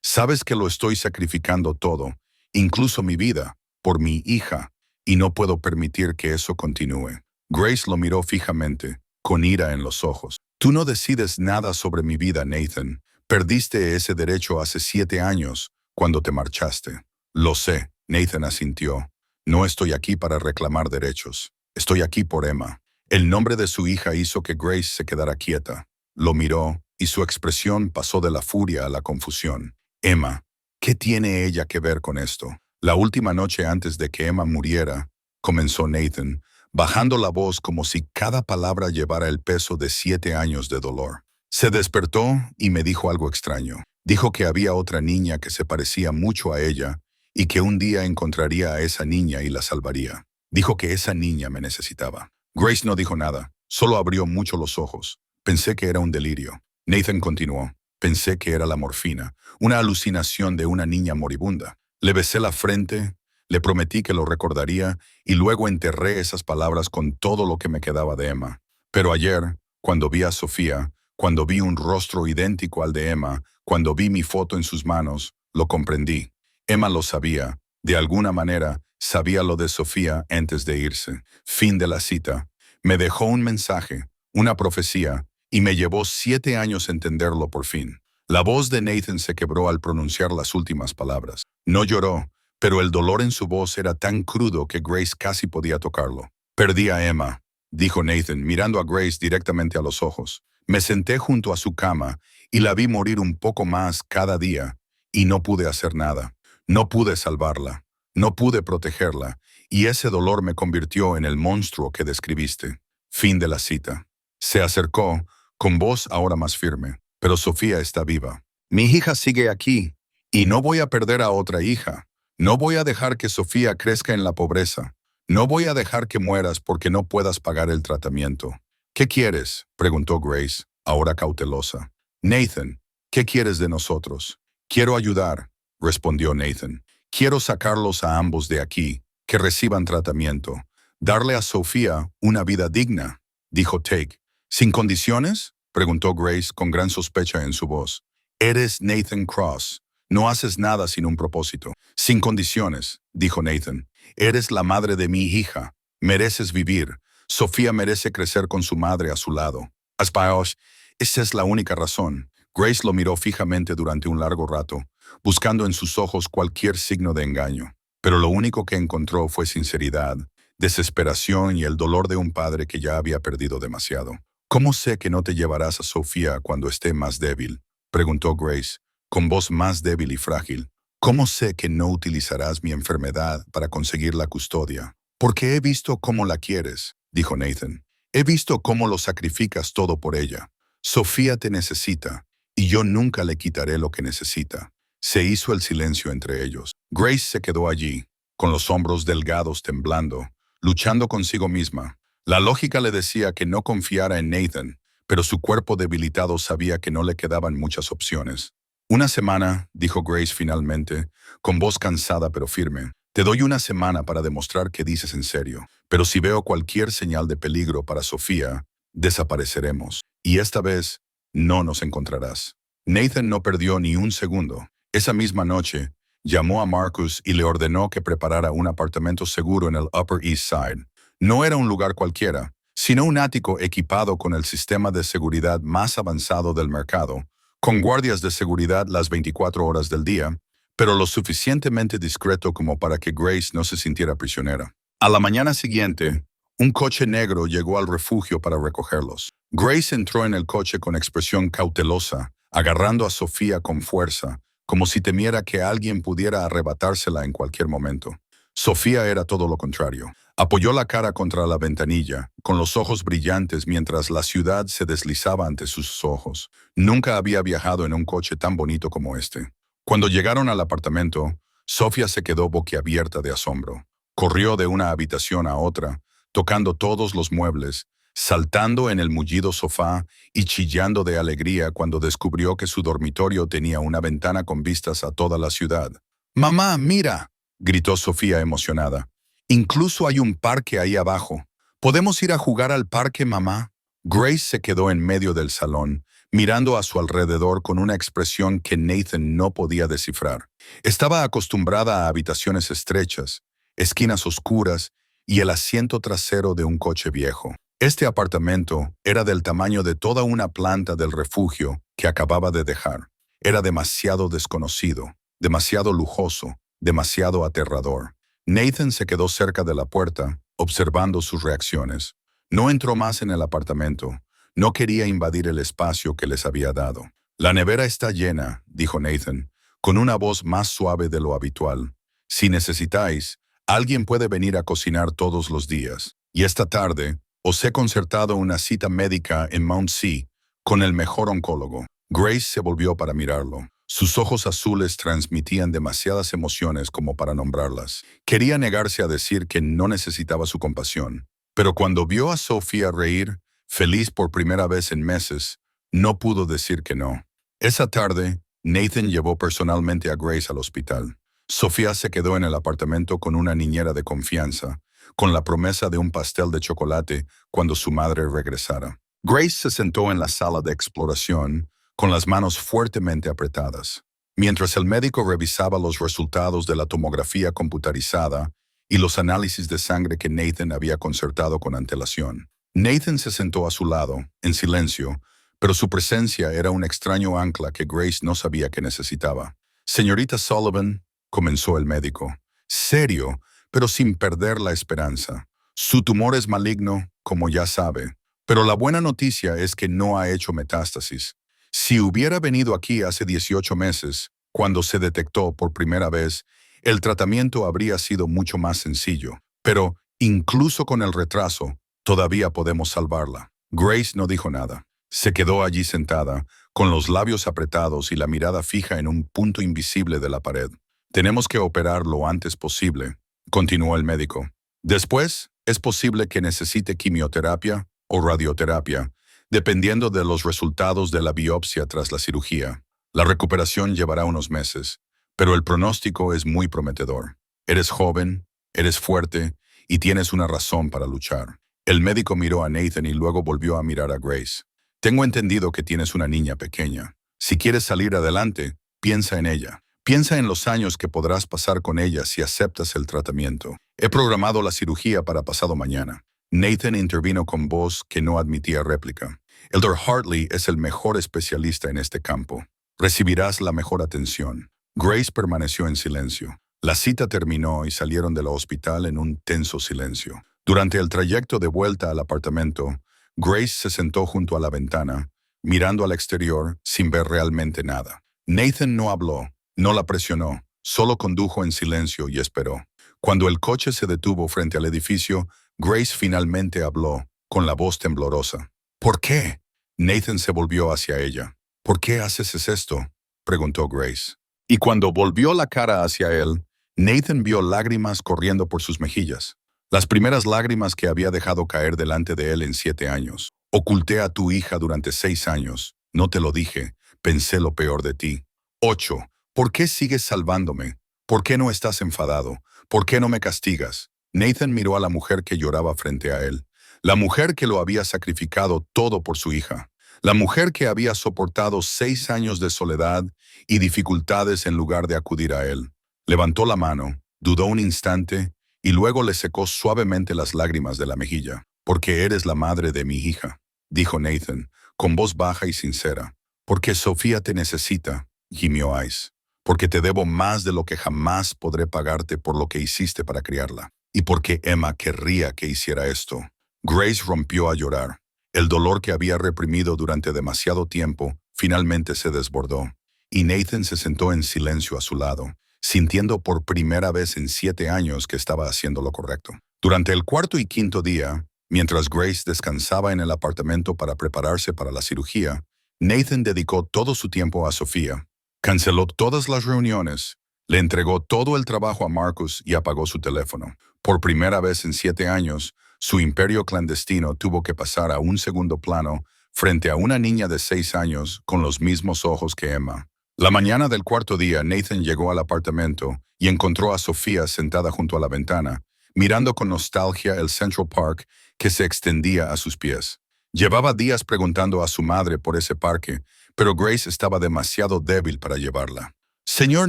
Sabes que lo estoy sacrificando todo, incluso mi vida, por mi hija, y no puedo permitir que eso continúe». Grace lo miró fijamente, con ira en los ojos. «Tú no decides nada sobre mi vida, Nathan. Perdiste ese derecho hace 7 años, cuando te marchaste». «Lo sé», Nathan asintió. «No estoy aquí para reclamar derechos. Estoy aquí por Emma». El nombre de su hija hizo que Grace se quedara quieta. Lo miró, y su expresión pasó de la furia a la confusión. «Emma, ¿qué tiene ella que ver con esto?» «La última noche antes de que Emma muriera», comenzó Nathan, bajando la voz como si cada palabra llevara el peso de 7 años de dolor. «Se despertó y me dijo algo extraño. Dijo que había otra niña que se parecía mucho a ella y que un día encontraría a esa niña y la salvaría. Dijo que esa niña me necesitaba». Grace no dijo nada, solo abrió mucho los ojos. «Pensé que era un delirio». Nathan continuó. «Pensé que era la morfina, una alucinación de una niña moribunda. Le besé la frente, le prometí que lo recordaría y luego enterré esas palabras con todo lo que me quedaba de Emma. Pero ayer, cuando vi a Sofía, cuando vi un rostro idéntico al de Emma, cuando vi mi foto en sus manos, lo comprendí. Emma lo sabía. De alguna manera, sabía lo de Sofía antes de irse». Fin de la cita. Me dejó un mensaje, una profecía, y me llevó 7 años entenderlo por fin. La voz de Nathan se quebró al pronunciar las últimas palabras. No lloró, pero el dolor en su voz era tan crudo que Grace casi podía tocarlo. «Perdí a Emma», dijo Nathan, mirando a Grace directamente a los ojos. «Me senté junto a su cama y la vi morir un poco más cada día, y no pude hacer nada. No pude salvarla, no pude protegerla, y ese dolor me convirtió en el monstruo que describiste». Fin de la cita. Se acercó, con voz ahora más firme. «Pero Sofía está viva. Mi hija sigue aquí, y no voy a perder a otra hija. No voy a dejar que Sofía crezca en la pobreza. No voy a dejar que mueras porque no puedas pagar el tratamiento». «¿Qué quieres?», preguntó Grace, ahora cautelosa. «Nathan, ¿qué quieres de nosotros?» «Quiero ayudar», respondió Nathan. «Quiero sacarlos a ambos de aquí, que reciban tratamiento. Darle a Sofía una vida digna», dijo Take. «¿Sin condiciones?», preguntó Grace con gran sospecha en su voz. «Eres Nathan Cross. No haces nada sin un propósito». «Sin condiciones», dijo Nathan. «Eres la madre de mi hija. Mereces vivir. Sofía merece crecer con su madre a su lado». «Aspaos, esa es la única razón». Grace lo miró fijamente durante un largo rato. buscando en sus ojos cualquier signo de engaño. Pero lo único que encontró fue sinceridad, desesperación y el dolor de un padre que ya había perdido demasiado. ¿Cómo sé que no te llevarás a Sofía cuando esté más débil?, preguntó Grace, con voz más débil y frágil. ¿Cómo sé que no utilizarás mi enfermedad para conseguir la custodia? Porque he visto cómo la quieres, dijo Nathan. He visto cómo lo sacrificas todo por ella. Sofía te necesita, y yo nunca le quitaré lo que necesita. Se hizo el silencio entre ellos. Grace se quedó allí, con los hombros delgados temblando, luchando consigo misma. La lógica le decía que no confiara en Nathan, pero su cuerpo debilitado sabía que no le quedaban muchas opciones. Una semana, dijo Grace finalmente, con voz cansada pero firme. Te doy una semana para demostrar que dices en serio, pero si veo cualquier señal de peligro para Sofía, desapareceremos. Y esta vez, no nos encontrarás. Nathan no perdió ni un segundo. Esa misma noche, llamó a Marcus y le ordenó que preparara un apartamento seguro en el Upper East Side. No era un lugar cualquiera, sino un ático equipado con el sistema de seguridad más avanzado del mercado, con guardias de seguridad las 24 horas del día, pero lo suficientemente discreto como para que Grace no se sintiera prisionera. A la mañana siguiente, un coche negro llegó al refugio para recogerlos. Grace entró en el coche con expresión cautelosa, agarrando a Sofía con fuerza, como si temiera que alguien pudiera arrebatársela en cualquier momento. Sofía era todo lo contrario. Apoyó la cara contra la ventanilla, con los ojos brillantes mientras la ciudad se deslizaba ante sus ojos. Nunca había viajado en un coche tan bonito como este. Cuando llegaron al apartamento, Sofía se quedó boquiabierta de asombro. Corrió de una habitación a otra, tocando todos los muebles, saltando en el mullido sofá y chillando de alegría cuando descubrió que su dormitorio tenía una ventana con vistas a toda la ciudad. «¡Mamá, mira!», gritó Sofía emocionada. «Incluso hay un parque ahí abajo. ¿Podemos ir a jugar al parque, mamá?». Grace se quedó en medio del salón, mirando a su alrededor con una expresión que Nathan no podía descifrar. Estaba acostumbrada a habitaciones estrechas, esquinas oscuras y el asiento trasero de un coche viejo. Este apartamento era del tamaño de toda una planta del refugio que acababa de dejar. Era demasiado desconocido, demasiado lujoso, demasiado aterrador. Nathan se quedó cerca de la puerta, observando sus reacciones. No entró más en el apartamento. No quería invadir el espacio que les había dado. «La nevera está llena», dijo Nathan, con una voz más suave de lo habitual. «Si necesitáis, alguien puede venir a cocinar todos los días. Y esta tarde, os he concertado una cita médica en Mount Sea con el mejor oncólogo». Grace se volvió para mirarlo. Sus ojos azules transmitían demasiadas emociones como para nombrarlas. Quería negarse a decir que no necesitaba su compasión, pero cuando vio a Sofía reír, feliz por primera vez en meses, no pudo decir que no. Esa tarde, Nathan llevó personalmente a Grace al hospital. Sofía se quedó en el apartamento con una niñera de confianza, con la promesa de un pastel de chocolate cuando su madre regresara. Grace se sentó en la sala de exploración, con las manos fuertemente apretadas, mientras el médico revisaba los resultados de la tomografía computarizada y los análisis de sangre que Nathan había concertado con antelación. Nathan se sentó a su lado, en silencio, pero su presencia era un extraño ancla que Grace no sabía que necesitaba. «Señorita Sullivan», comenzó el médico, serio, pero sin perder la esperanza. «Su tumor es maligno, como ya sabe, pero la buena noticia es que no ha hecho metástasis. Si hubiera venido aquí hace 18 meses, cuando se detectó por primera vez, el tratamiento habría sido mucho más sencillo. Pero, incluso con el retraso, todavía podemos salvarla». Grace no dijo nada. Se quedó allí sentada, con los labios apretados y la mirada fija en un punto invisible de la pared. «Tenemos que operar lo antes posible», continuó el médico. «Después, es posible que necesite quimioterapia o radioterapia, dependiendo de los resultados de la biopsia tras la cirugía. La recuperación llevará unos meses, pero el pronóstico es muy prometedor. Eres joven, eres fuerte y tienes una razón para luchar». El médico miró a Nathan y luego volvió a mirar a Grace. «Tengo entendido que tienes una niña pequeña. Si quieres salir adelante, piensa en ella. Piensa en los años que podrás pasar con ella si aceptas el tratamiento. He programado la cirugía para pasado mañana». Nathan intervino con voz que no admitía réplica. «El Dr. Hartley es el mejor especialista en este campo. Recibirás la mejor atención. Grace permaneció en silencio. La cita terminó y salieron del hospital en un tenso silencio. Durante el trayecto de vuelta al apartamento, Grace se sentó junto a la ventana, mirando al exterior sin ver realmente nada. Nathan no habló, no la presionó, solo condujo en silencio y esperó. Cuando el coche se detuvo frente al edificio, Grace finalmente habló, con la voz temblorosa. ¿Por qué? Nathan se volvió hacia ella. ¿Por qué haces esto? Preguntó Grace. Y cuando volvió la cara hacia él, Nathan vio lágrimas corriendo por sus mejillas. Las primeras lágrimas que había dejado caer delante de él en 7 años. Oculté a tu hija durante 6 años. No te lo dije. Pensé lo peor de ti. 8. ¿Por qué sigues salvándome? ¿Por qué no estás enfadado? ¿Por qué no me castigas? Nathan miró a la mujer que lloraba frente a él. La mujer que lo había sacrificado todo por su hija. La mujer que había soportado 6 años de soledad y dificultades en lugar de acudir a él. Levantó la mano, dudó un instante y luego le secó suavemente las lágrimas de la mejilla. Porque eres la madre de mi hija, dijo Nathan, con voz baja y sincera. Porque Sofía te necesita, gimió Ice. Porque te debo más de lo que jamás podré pagarte por lo que hiciste para criarla. Y porque Emma querría que hiciera esto. Grace rompió a llorar. El dolor que había reprimido durante demasiado tiempo finalmente se desbordó. Y Nathan se sentó en silencio a su lado, sintiendo por primera vez en 7 años que estaba haciendo lo correcto. Durante el cuarto y quinto día, mientras Grace descansaba en el apartamento para prepararse para la cirugía, Nathan dedicó todo su tiempo a Sofía. Canceló todas las reuniones, le entregó todo el trabajo a Marcus y apagó su teléfono. Por primera vez en 7 años, su imperio clandestino tuvo que pasar a un segundo plano frente a una niña de 6 años con los mismos ojos que Emma. La mañana del cuarto día, Nathan llegó al apartamento y encontró a Sofía sentada junto a la ventana, mirando con nostalgia el Central Park que se extendía a sus pies. Llevaba días preguntando a su madre por ese parque, pero Grace estaba demasiado débil para llevarla. «Señor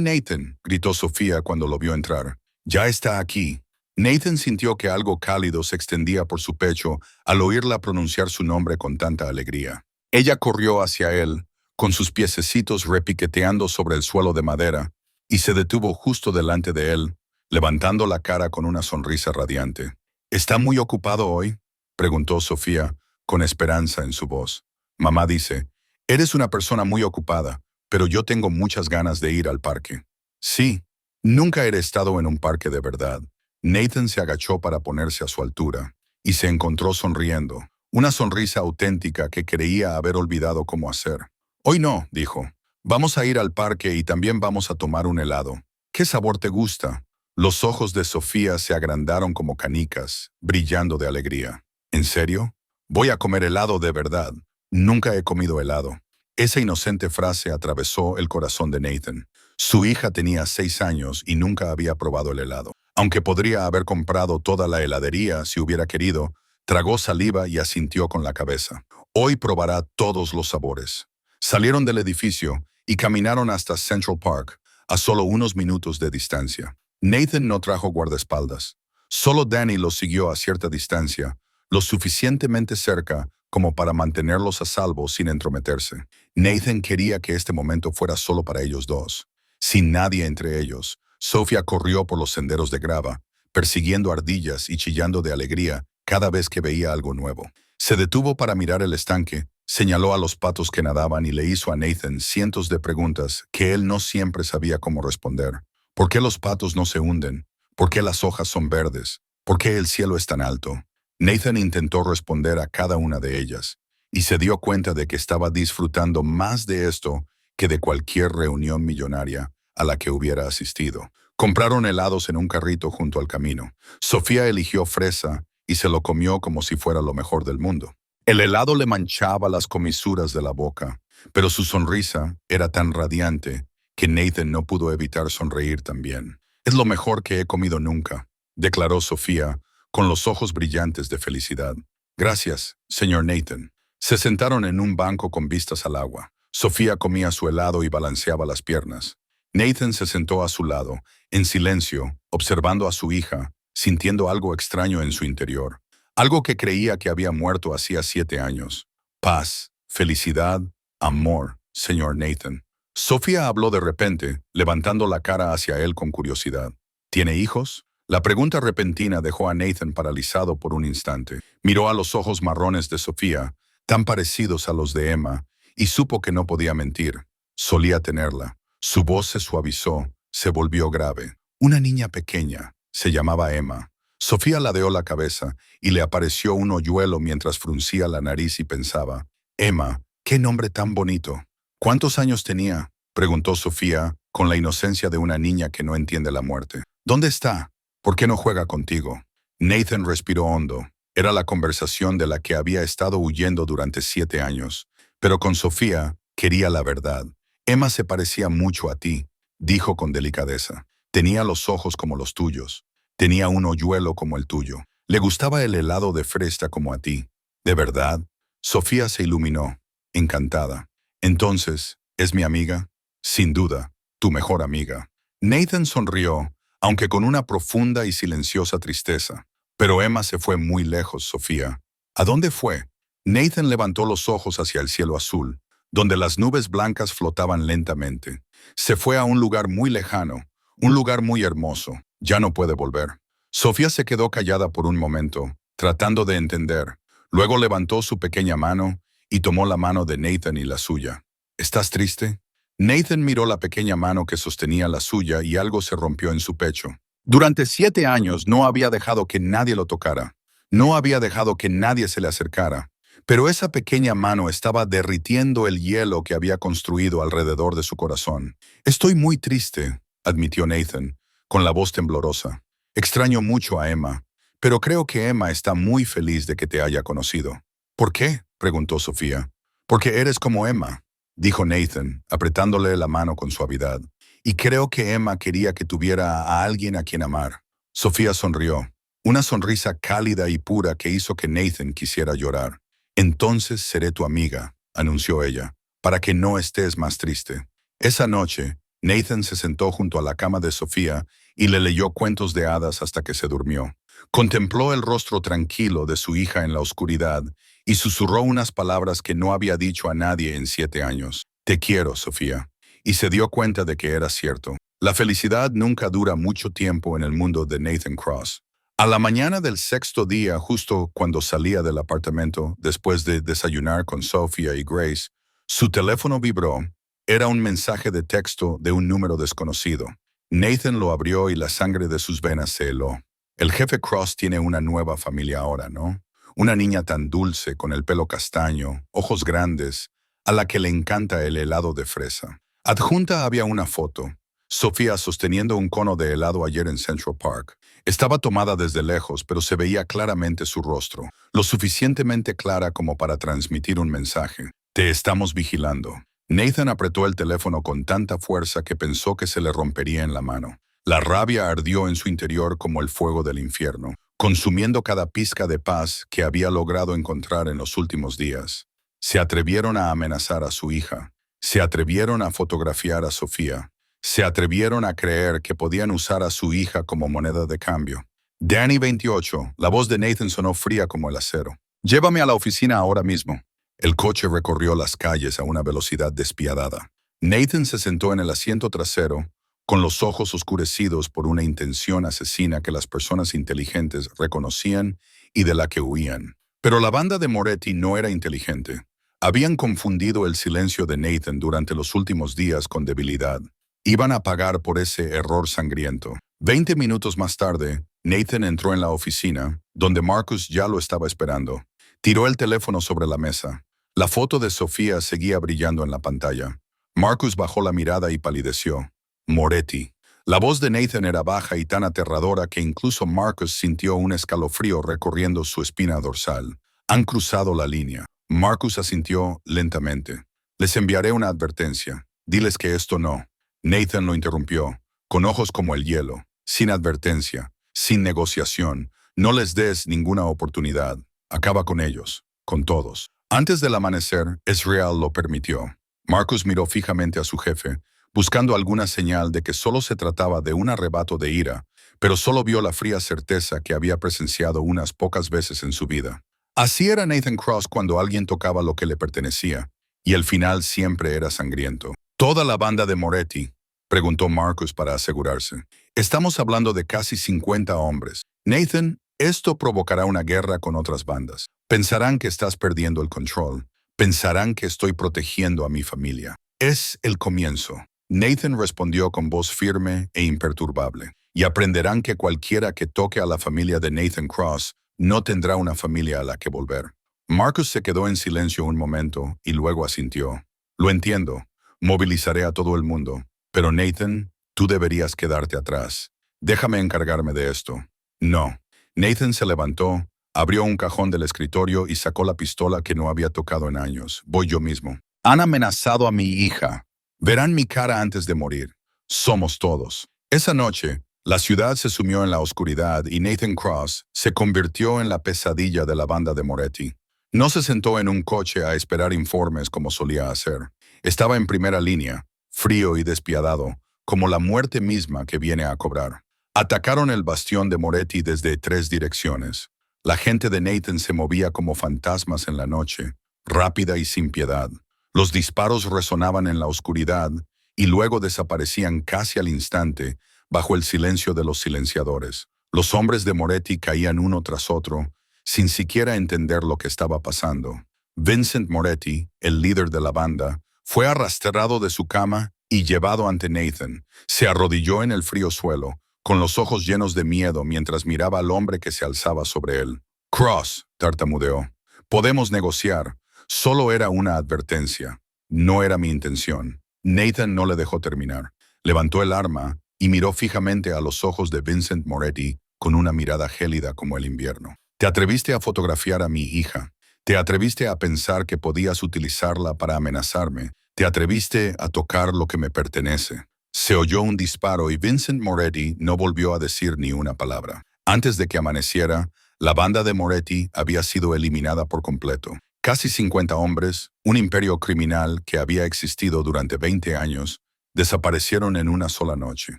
Nathan», gritó Sofía cuando lo vio entrar, «ya está aquí». Nathan sintió que algo cálido se extendía por su pecho al oírla pronunciar su nombre con tanta alegría. Ella corrió hacia él, con sus piececitos repiqueteando sobre el suelo de madera, y se detuvo justo delante de él, levantando la cara con una sonrisa radiante. «¿Está muy ocupado hoy?», preguntó Sofía, con esperanza en su voz. «Mamá dice, eres una persona muy ocupada, pero yo tengo muchas ganas de ir al parque». «Sí, nunca he estado en un parque de verdad». Nathan se agachó para ponerse a su altura, y se encontró sonriendo, una sonrisa auténtica que creía haber olvidado cómo hacer. «Hoy no», dijo. «Vamos a ir al parque y también vamos a tomar un helado. ¿Qué sabor te gusta?» Los ojos de Sofía se agrandaron como canicas, brillando de alegría. «¿En serio? Voy a comer helado de verdad. Nunca he comido helado». Esa inocente frase atravesó el corazón de Nathan. Su hija tenía 6 años y nunca había probado el helado. Aunque podría haber comprado toda la heladería si hubiera querido, tragó saliva y asintió con la cabeza. Hoy probará todos los sabores. Salieron del edificio y caminaron hasta Central Park, a solo unos minutos de distancia. Nathan no trajo guardaespaldas. Solo Danny los siguió a cierta distancia, lo suficientemente cerca como para mantenerlos a salvo sin entrometerse. Nathan quería que este momento fuera solo para ellos dos, sin nadie entre ellos. Sofía corrió por los senderos de grava, persiguiendo ardillas y chillando de alegría cada vez que veía algo nuevo. Se detuvo para mirar el estanque, señaló a los patos que nadaban y le hizo a Nathan cientos de preguntas que él no siempre sabía cómo responder. ¿Por qué los patos no se hunden? ¿Por qué las hojas son verdes? ¿Por qué el cielo es tan alto? Nathan intentó responder a cada una de ellas, y se dio cuenta de que estaba disfrutando más de esto que de cualquier reunión millonaria a la que hubiera asistido. Compraron helados en un carrito junto al camino. Sofía eligió fresa y se lo comió como si fuera lo mejor del mundo. El helado le manchaba las comisuras de la boca, pero su sonrisa era tan radiante que Nathan no pudo evitar sonreír también. «Es lo mejor que he comido nunca», declaró Sofía, con los ojos brillantes de felicidad. «Gracias, señor Nathan». Se sentaron en un banco con vistas al agua. Sofía comía su helado y balanceaba las piernas. Nathan se sentó a su lado, en silencio, observando a su hija, sintiendo algo extraño en su interior. Algo que creía que había muerto hacía 7 años. «Paz, felicidad, amor, señor Nathan». Sofía habló de repente, levantando la cara hacia él con curiosidad. ¿Tiene hijos? La pregunta repentina dejó a Nathan paralizado por un instante. Miró a los ojos marrones de Sofía, tan parecidos a los de Emma, y supo que no podía mentir. Solía tenerla. Su voz se suavizó, se volvió grave. Una niña pequeña. Se llamaba Emma. Sofía ladeó la cabeza y le apareció un hoyuelo mientras fruncía la nariz y pensaba, Emma, qué nombre tan bonito. ¿Cuántos años tenía? Preguntó Sofía, con la inocencia de una niña que no entiende la muerte. ¿Dónde está? ¿Por qué no juega contigo? Nathan respiró hondo. Era la conversación de la que había estado huyendo durante 7 años. Pero con Sofía quería la verdad. Emma se parecía mucho a ti, dijo con delicadeza. Tenía los ojos como los tuyos. Tenía un hoyuelo como el tuyo. Le gustaba el helado de fresa como a ti. ¿De verdad? Sofía se iluminó, encantada. Entonces, ¿es mi amiga? Sin duda, tu mejor amiga. Nathan sonrió, aunque con una profunda y silenciosa tristeza. Pero Emma se fue muy lejos, Sofía. ¿A dónde fue? Nathan levantó los ojos hacia el cielo azul, donde las nubes blancas flotaban lentamente. Se fue a un lugar muy lejano, un lugar muy hermoso. Ya no puede volver. Sofía se quedó callada por un momento, tratando de entender. Luego levantó su pequeña mano y tomó la mano de Nathan y la suya. ¿Estás triste? Nathan miró la pequeña mano que sostenía la suya y algo se rompió en su pecho. Durante 7 años no había dejado que nadie lo tocara. No había dejado que nadie se le acercara. Pero esa pequeña mano estaba derritiendo el hielo que había construido alrededor de su corazón. Estoy muy triste, admitió Nathan, con la voz temblorosa. Extraño mucho a Emma, pero creo que Emma está muy feliz de que te haya conocido. ¿Por qué? Preguntó Sofía. Porque eres como Emma, dijo Nathan, apretándole la mano con suavidad. Y creo que Emma quería que tuviera a alguien a quien amar. Sofía sonrió, una sonrisa cálida y pura que hizo que Nathan quisiera llorar. Entonces seré tu amiga, anunció ella, para que no estés más triste. Esa noche, Nathan se sentó junto a la cama de Sofía y le leyó cuentos de hadas hasta que se durmió. Contempló el rostro tranquilo de su hija en la oscuridad y susurró unas palabras que no había dicho a nadie en 7 años. Te quiero, Sofía. Y se dio cuenta de que era cierto. La felicidad nunca dura mucho tiempo en el mundo de Nathan Cross. A la mañana del 6.º día, justo cuando salía del apartamento, después de desayunar con Sofía y Grace, su teléfono vibró. Era un mensaje de texto de un número desconocido. Nathan lo abrió y la sangre de sus venas se heló. El jefe Cross tiene una nueva familia ahora, ¿no? Una niña tan dulce, con el pelo castaño, ojos grandes, a la que le encanta el helado de fresa. Adjunta había una foto. Sofía sosteniendo un cono de helado ayer en Central Park. Estaba tomada desde lejos, pero se veía claramente su rostro, lo suficientemente clara como para transmitir un mensaje. Te estamos vigilando. Nathan apretó el teléfono con tanta fuerza que pensó que se le rompería en la mano. La rabia ardió en su interior como el fuego del infierno, consumiendo cada pizca de paz que había logrado encontrar en los últimos días. Se atrevieron a amenazar a su hija. Se atrevieron a fotografiar a Sofía. Se atrevieron a creer que podían usar a su hija como moneda de cambio. Danny 28, la voz de Nathan sonó fría como el acero. Llévame a la oficina ahora mismo. El coche recorrió las calles a una velocidad despiadada. Nathan se sentó en el asiento trasero, con los ojos oscurecidos por una intención asesina que las personas inteligentes reconocían y de la que huían. Pero la banda de Moretti no era inteligente. Habían confundido el silencio de Nathan durante los últimos días con debilidad. Iban a pagar por ese error sangriento. 20 minutos más tarde, Nathan entró en la oficina, donde Marcus ya lo estaba esperando. Tiró el teléfono sobre la mesa. La foto de Sofía seguía brillando en la pantalla. Marcus bajó la mirada y palideció. Moretti. La voz de Nathan era baja y tan aterradora que incluso Marcus sintió un escalofrío recorriendo su espina dorsal. Han cruzado la línea. Marcus asintió lentamente. Les enviaré una advertencia. Diles que esto no. Nathan lo interrumpió, con ojos como el hielo, sin advertencia, sin negociación. No les des ninguna oportunidad. Acaba con ellos, con todos. Antes del amanecer, Israel lo permitió. Marcus miró fijamente a su jefe, buscando alguna señal de que solo se trataba de un arrebato de ira, pero solo vio la fría certeza que había presenciado unas pocas veces en su vida. Así era Nathan Cross cuando alguien tocaba lo que le pertenecía, y el final siempre era sangriento. ¿Toda la banda de Moretti?, preguntó Marcus para asegurarse. Estamos hablando de casi 50 hombres. Nathan, esto provocará una guerra con otras bandas. Pensarán que estás perdiendo el control. Pensarán que estoy protegiendo a mi familia. Es el comienzo. Nathan respondió con voz firme e imperturbable. Y aprenderán que cualquiera que toque a la familia de Nathan Cross no tendrá una familia a la que volver. Marcus se quedó en silencio un momento y luego asintió. Lo entiendo. Movilizaré a todo el mundo. Pero Nathan, tú deberías quedarte atrás. Déjame encargarme de esto. No. Nathan se levantó, abrió un cajón del escritorio y sacó la pistola que no había tocado en años. Voy yo mismo. Han amenazado a mi hija. Verán mi cara antes de morir. Somos todos. Esa noche, la ciudad se sumió en la oscuridad y Nathan Cross se convirtió en la pesadilla de la banda de Moretti. No se sentó en un coche a esperar informes como solía hacer. Estaba en primera línea, frío y despiadado, como la muerte misma que viene a cobrar. Atacaron el bastión de Moretti desde 3 direcciones. La gente de Nathan se movía como fantasmas en la noche, rápida y sin piedad. Los disparos resonaban en la oscuridad y luego desaparecían casi al instante bajo el silencio de los silenciadores. Los hombres de Moretti caían uno tras otro, sin siquiera entender lo que estaba pasando. Vincent Moretti, el líder de la banda, fue arrastrado de su cama y llevado ante Nathan. Se arrodilló en el frío suelo, con los ojos llenos de miedo mientras miraba al hombre que se alzaba sobre él. Cross, tartamudeó. Podemos negociar. Solo era una advertencia. No era mi intención. Nathan no le dejó terminar. Levantó el arma y miró fijamente a los ojos de Vincent Moretti con una mirada gélida como el invierno. Te atreviste a fotografiar a mi hija. Te atreviste a pensar que podías utilizarla para amenazarme. Te atreviste a tocar lo que me pertenece. Se oyó un disparo y Vincent Moretti no volvió a decir ni una palabra. Antes de que amaneciera, la banda de Moretti había sido eliminada por completo. Casi 50 hombres, un imperio criminal que había existido durante 20 años, desaparecieron en una sola noche.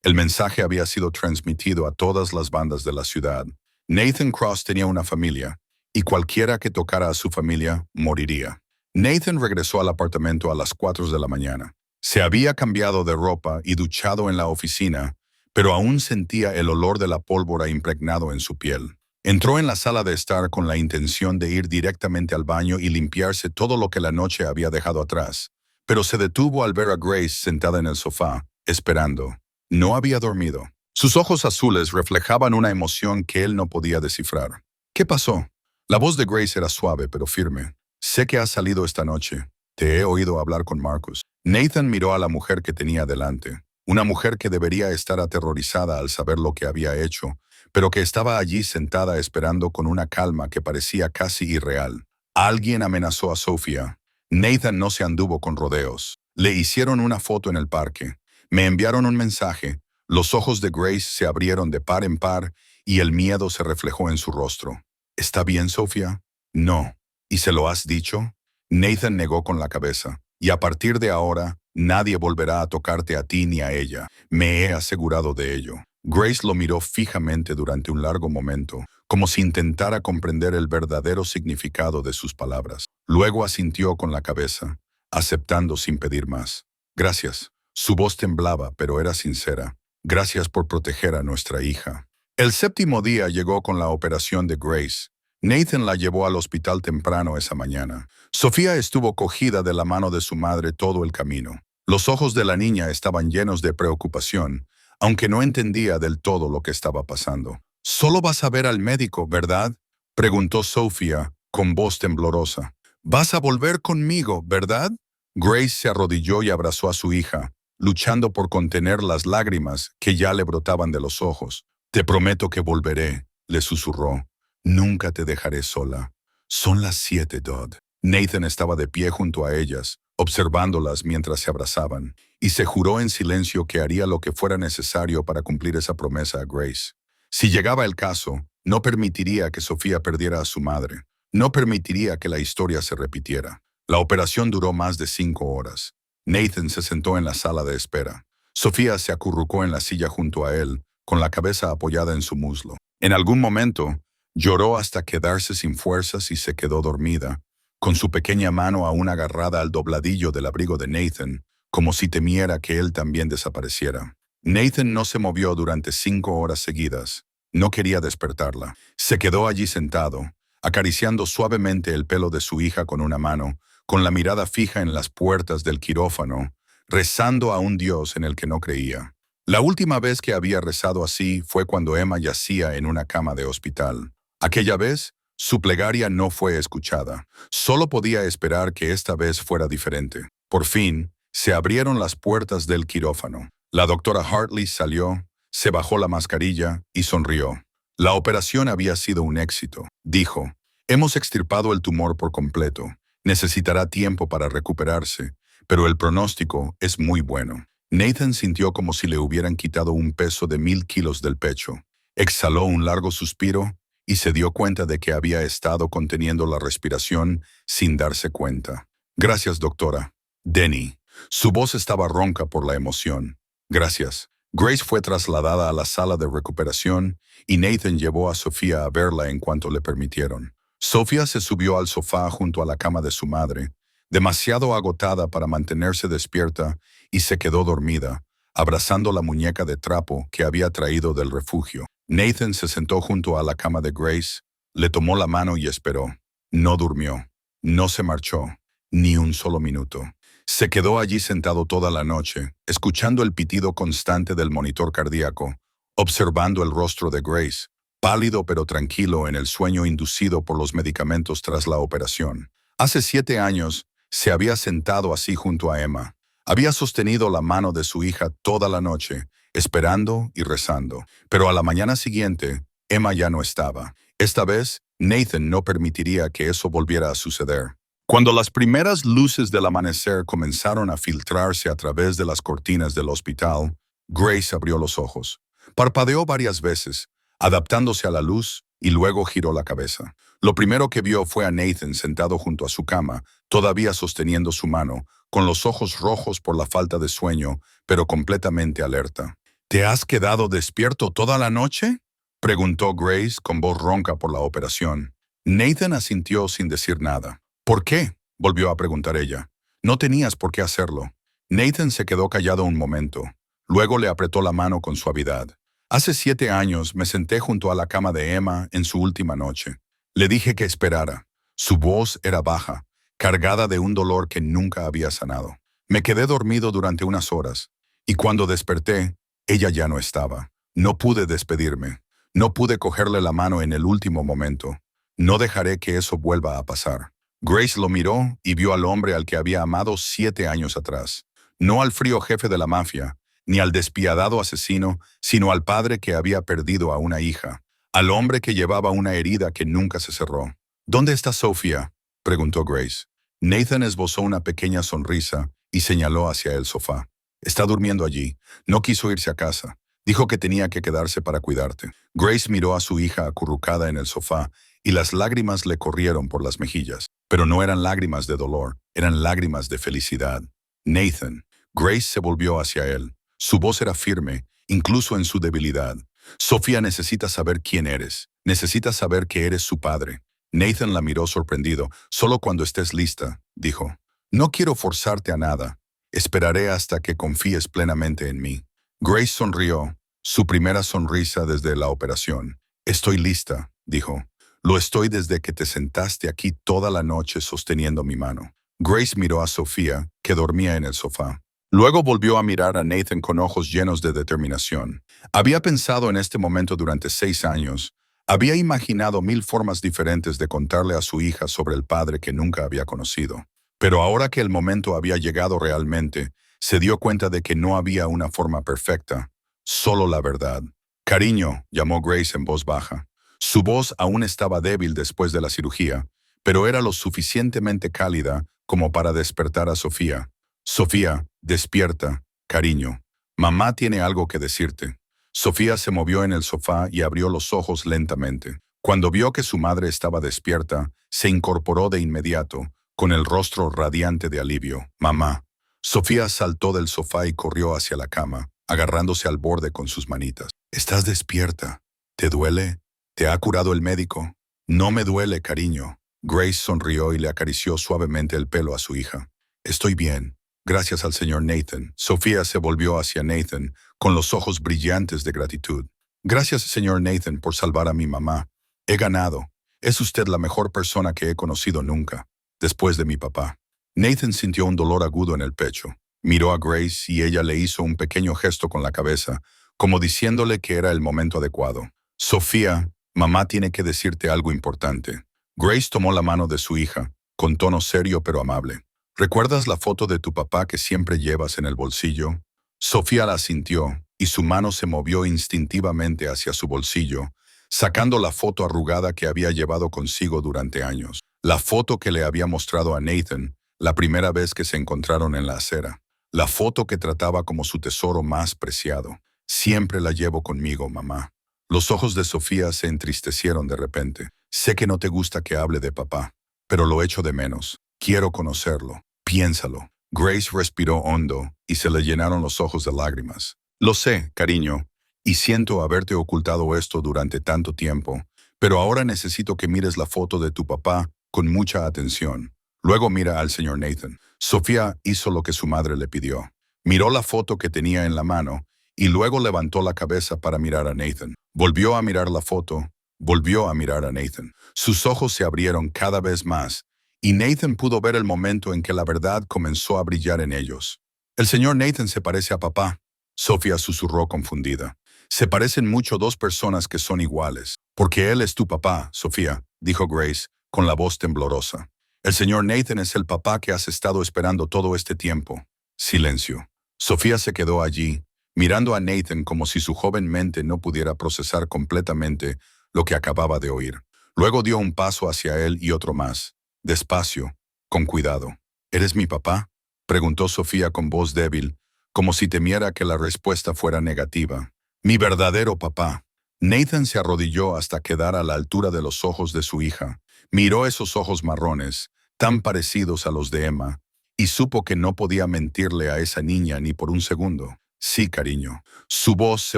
El mensaje había sido transmitido a todas las bandas de la ciudad. Nathan Cross tenía una familia, y cualquiera que tocara a su familia moriría. Nathan regresó al apartamento a las 4 de la mañana. Se había cambiado de ropa y duchado en la oficina, pero aún sentía el olor de la pólvora impregnado en su piel. Entró en la sala de estar con la intención de ir directamente al baño y limpiarse todo lo que la noche había dejado atrás, pero se detuvo al ver a Grace sentada en el sofá, esperando. No había dormido. Sus ojos azules reflejaban una emoción que él no podía descifrar. ¿Qué pasó? La voz de Grace era suave pero firme. Sé que has salido esta noche. Te he oído hablar con Marcus. Nathan miró a la mujer que tenía delante. Una mujer que debería estar aterrorizada al saber lo que había hecho, pero que estaba allí sentada esperando con una calma que parecía casi irreal. Alguien amenazó a Sofía. Nathan no se anduvo con rodeos. Le hicieron una foto en el parque. Me enviaron un mensaje. Los ojos de Grace se abrieron de par en par y el miedo se reflejó en su rostro. ¿Está bien, Sofía? No. ¿Y se lo has dicho? Nathan negó con la cabeza. Y a partir de ahora, nadie volverá a tocarte a ti ni a ella. Me he asegurado de ello. Grace lo miró fijamente durante un largo momento, como si intentara comprender el verdadero significado de sus palabras. Luego asintió con la cabeza, aceptando sin pedir más. Gracias. Su voz temblaba, pero era sincera. Gracias por proteger a nuestra hija. El 7º día llegó con la operación de Grace. Nathan la llevó al hospital temprano esa mañana. Sofía estuvo cogida de la mano de su madre todo el camino. Los ojos de la niña estaban llenos de preocupación, aunque no entendía del todo lo que estaba pasando. «Solo vas a ver al médico, ¿verdad?», preguntó Sofía con voz temblorosa. «Vas a volver conmigo, ¿verdad?». Grace se arrodilló y abrazó a su hija, luchando por contener las lágrimas que ya le brotaban de los ojos. «Te prometo que volveré», le susurró. «Nunca te dejaré sola». «Son las 7, Dodd». Nathan estaba de pie junto a ellas, observándolas mientras se abrazaban, y se juró en silencio que haría lo que fuera necesario para cumplir esa promesa a Grace. Si llegaba el caso, no permitiría que Sofía perdiera a su madre. No permitiría que la historia se repitiera. La operación duró más de 5 horas. Nathan se sentó en la sala de espera. Sofía se acurrucó en la silla junto a él, con la cabeza apoyada en su muslo. En algún momento, lloró hasta quedarse sin fuerzas y se quedó dormida, con su pequeña mano aún agarrada al dobladillo del abrigo de Nathan, como si temiera que él también desapareciera. Nathan no se movió durante 5 horas seguidas. No quería despertarla. Se quedó allí sentado, acariciando suavemente el pelo de su hija con una mano, con la mirada fija en las puertas del quirófano, rezando a un Dios en el que no creía. La última vez que había rezado así fue cuando Emma yacía en una cama de hospital. Aquella vez, su plegaria no fue escuchada. Solo podía esperar que esta vez fuera diferente. Por fin, se abrieron las puertas del quirófano. La doctora Hartley salió, se bajó la mascarilla y sonrió. La operación había sido un éxito, dijo. Hemos extirpado el tumor por completo. Necesitará tiempo para recuperarse, pero el pronóstico es muy bueno. Nathan sintió como si le hubieran quitado un peso de 1000 kilos del pecho. Exhaló un largo suspiro y se dio cuenta de que había estado conteniendo la respiración sin darse cuenta. Gracias, doctora. Denny. Su voz estaba ronca por la emoción. Gracias. Grace fue trasladada a la sala de recuperación y Nathan llevó a Sofía a verla en cuanto le permitieron. Sofía se subió al sofá junto a la cama de su madre, demasiado agotada para mantenerse despierta, y se quedó dormida, abrazando la muñeca de trapo que había traído del refugio. Nathan se sentó junto a la cama de Grace, le tomó la mano y esperó. No durmió. No se marchó. Ni un solo minuto. Se quedó allí sentado toda la noche, escuchando el pitido constante del monitor cardíaco, observando el rostro de Grace, pálido pero tranquilo en el sueño inducido por los medicamentos tras la operación. Hace 7 años, se había sentado así junto a Emma. Había sostenido la mano de su hija toda la noche, esperando y rezando. Pero a la mañana siguiente, Emma ya no estaba. Esta vez, Nathan no permitiría que eso volviera a suceder. Cuando las primeras luces del amanecer comenzaron a filtrarse a través de las cortinas del hospital, Grace abrió los ojos. Parpadeó varias veces, adaptándose a la luz, y luego giró la cabeza. Lo primero que vio fue a Nathan sentado junto a su cama, todavía sosteniendo su mano, con los ojos rojos por la falta de sueño, pero completamente alerta. ¿Te has quedado despierto toda la noche?, preguntó Grace con voz ronca por la operación. Nathan asintió sin decir nada. ¿Por qué?, volvió a preguntar ella. No tenías por qué hacerlo. Nathan se quedó callado un momento. Luego le apretó la mano con suavidad. Hace 7 años me senté junto a la cama de Emma en su última noche. Le dije que esperara. Su voz era baja, cargada de un dolor que nunca había sanado. Me quedé dormido durante unas horas, y cuando desperté, ella ya no estaba. No pude despedirme. No pude cogerle la mano en el último momento. No dejaré que eso vuelva a pasar. Grace lo miró y vio al hombre al que había amado 7 años atrás. No al frío jefe de la mafia, ni al despiadado asesino, sino al padre que había perdido a una hija, al hombre que llevaba una herida que nunca se cerró. ¿Dónde está Sofía?, preguntó Grace. Nathan esbozó una pequeña sonrisa y señaló hacia el sofá. Está durmiendo allí. No quiso irse a casa. Dijo que tenía que quedarse para cuidarte. Grace miró a su hija acurrucada en el sofá y las lágrimas le corrieron por las mejillas. Pero no eran lágrimas de dolor, eran lágrimas de felicidad. Nathan. Grace se volvió hacia él. Su voz era firme, incluso en su debilidad. Sofía necesita saber quién eres. Necesita saber que eres su padre. Nathan la miró sorprendido. Solo cuando estés lista, dijo. No quiero forzarte a nada. Esperaré hasta que confíes plenamente en mí. Grace sonrió, su primera sonrisa desde la operación. Estoy lista, dijo. Lo estoy desde que te sentaste aquí toda la noche sosteniendo mi mano. Grace miró a Sofía, que dormía en el sofá. Luego volvió a mirar a Nathan con ojos llenos de determinación. Había pensado en este momento durante 6 años. Había imaginado 1000 formas diferentes de contarle a su hija sobre el padre que nunca había conocido. Pero ahora que el momento había llegado realmente, se dio cuenta de que no había una forma perfecta, solo la verdad. Cariño, llamó Grace en voz baja. Su voz aún estaba débil después de la cirugía, pero era lo suficientemente cálida como para despertar a Sofía. Sofía, despierta, cariño. Mamá tiene algo que decirte. Sofía se movió en el sofá y abrió los ojos lentamente. Cuando vio que su madre estaba despierta, se incorporó de inmediato, con el rostro radiante de alivio. Mamá. Sofía saltó del sofá y corrió hacia la cama, agarrándose al borde con sus manitas. ¿Estás despierta? ¿Te duele? ¿Te ha curado el médico? No me duele, cariño. Grace sonrió y le acarició suavemente el pelo a su hija. Estoy bien. Gracias al señor Nathan. Sofía se volvió hacia Nathan con los ojos brillantes de gratitud. Gracias, señor Nathan, por salvar a mi mamá. He ganado. Es usted la mejor persona que he conocido nunca, después de mi papá. Nathan sintió un dolor agudo en el pecho. Miró a Grace y ella le hizo un pequeño gesto con la cabeza, como diciéndole que era el momento adecuado. Sofía, mamá tiene que decirte algo importante. Grace tomó la mano de su hija, con tono serio pero amable. ¿Recuerdas la foto de tu papá que siempre llevas en el bolsillo? Sofía la sintió, y su mano se movió instintivamente hacia su bolsillo, sacando la foto arrugada que había llevado consigo durante años. La foto que le había mostrado a Nathan la primera vez que se encontraron en la acera. La foto que trataba como su tesoro más preciado. Siempre la llevo conmigo, mamá. Los ojos de Sofía se entristecieron de repente. Sé que no te gusta que hable de papá, pero lo echo de menos. Quiero conocerlo. Piénsalo. Grace respiró hondo y se le llenaron los ojos de lágrimas. Lo sé, cariño, y siento haberte ocultado esto durante tanto tiempo, pero ahora necesito que mires la foto de tu papá con mucha atención. Luego mira al señor Nathan. Sofía hizo lo que su madre le pidió. Miró la foto que tenía en la mano y luego levantó la cabeza para mirar a Nathan. Volvió a mirar la foto, volvió a mirar a Nathan. Sus ojos se abrieron cada vez más y Nathan pudo ver el momento en que la verdad comenzó a brillar en ellos. El señor Nathan se parece a papá. Sofía susurró confundida. Se parecen mucho dos personas que son iguales. Porque él es tu papá, Sofía, dijo Grace, con la voz temblorosa. El señor Nathan es el papá que has estado esperando todo este tiempo. Silencio. Sofía se quedó allí, mirando a Nathan como si su joven mente no pudiera procesar completamente lo que acababa de oír. Luego dio un paso hacia él y otro más. Despacio, con cuidado. ¿Eres mi papá?, preguntó Sofía con voz débil, como si temiera que la respuesta fuera negativa. Mi verdadero papá. Nathan se arrodilló hasta quedar a la altura de los ojos de su hija. Miró esos ojos marrones, tan parecidos a los de Emma, y supo que no podía mentirle a esa niña ni por un segundo. Sí, cariño. Su voz se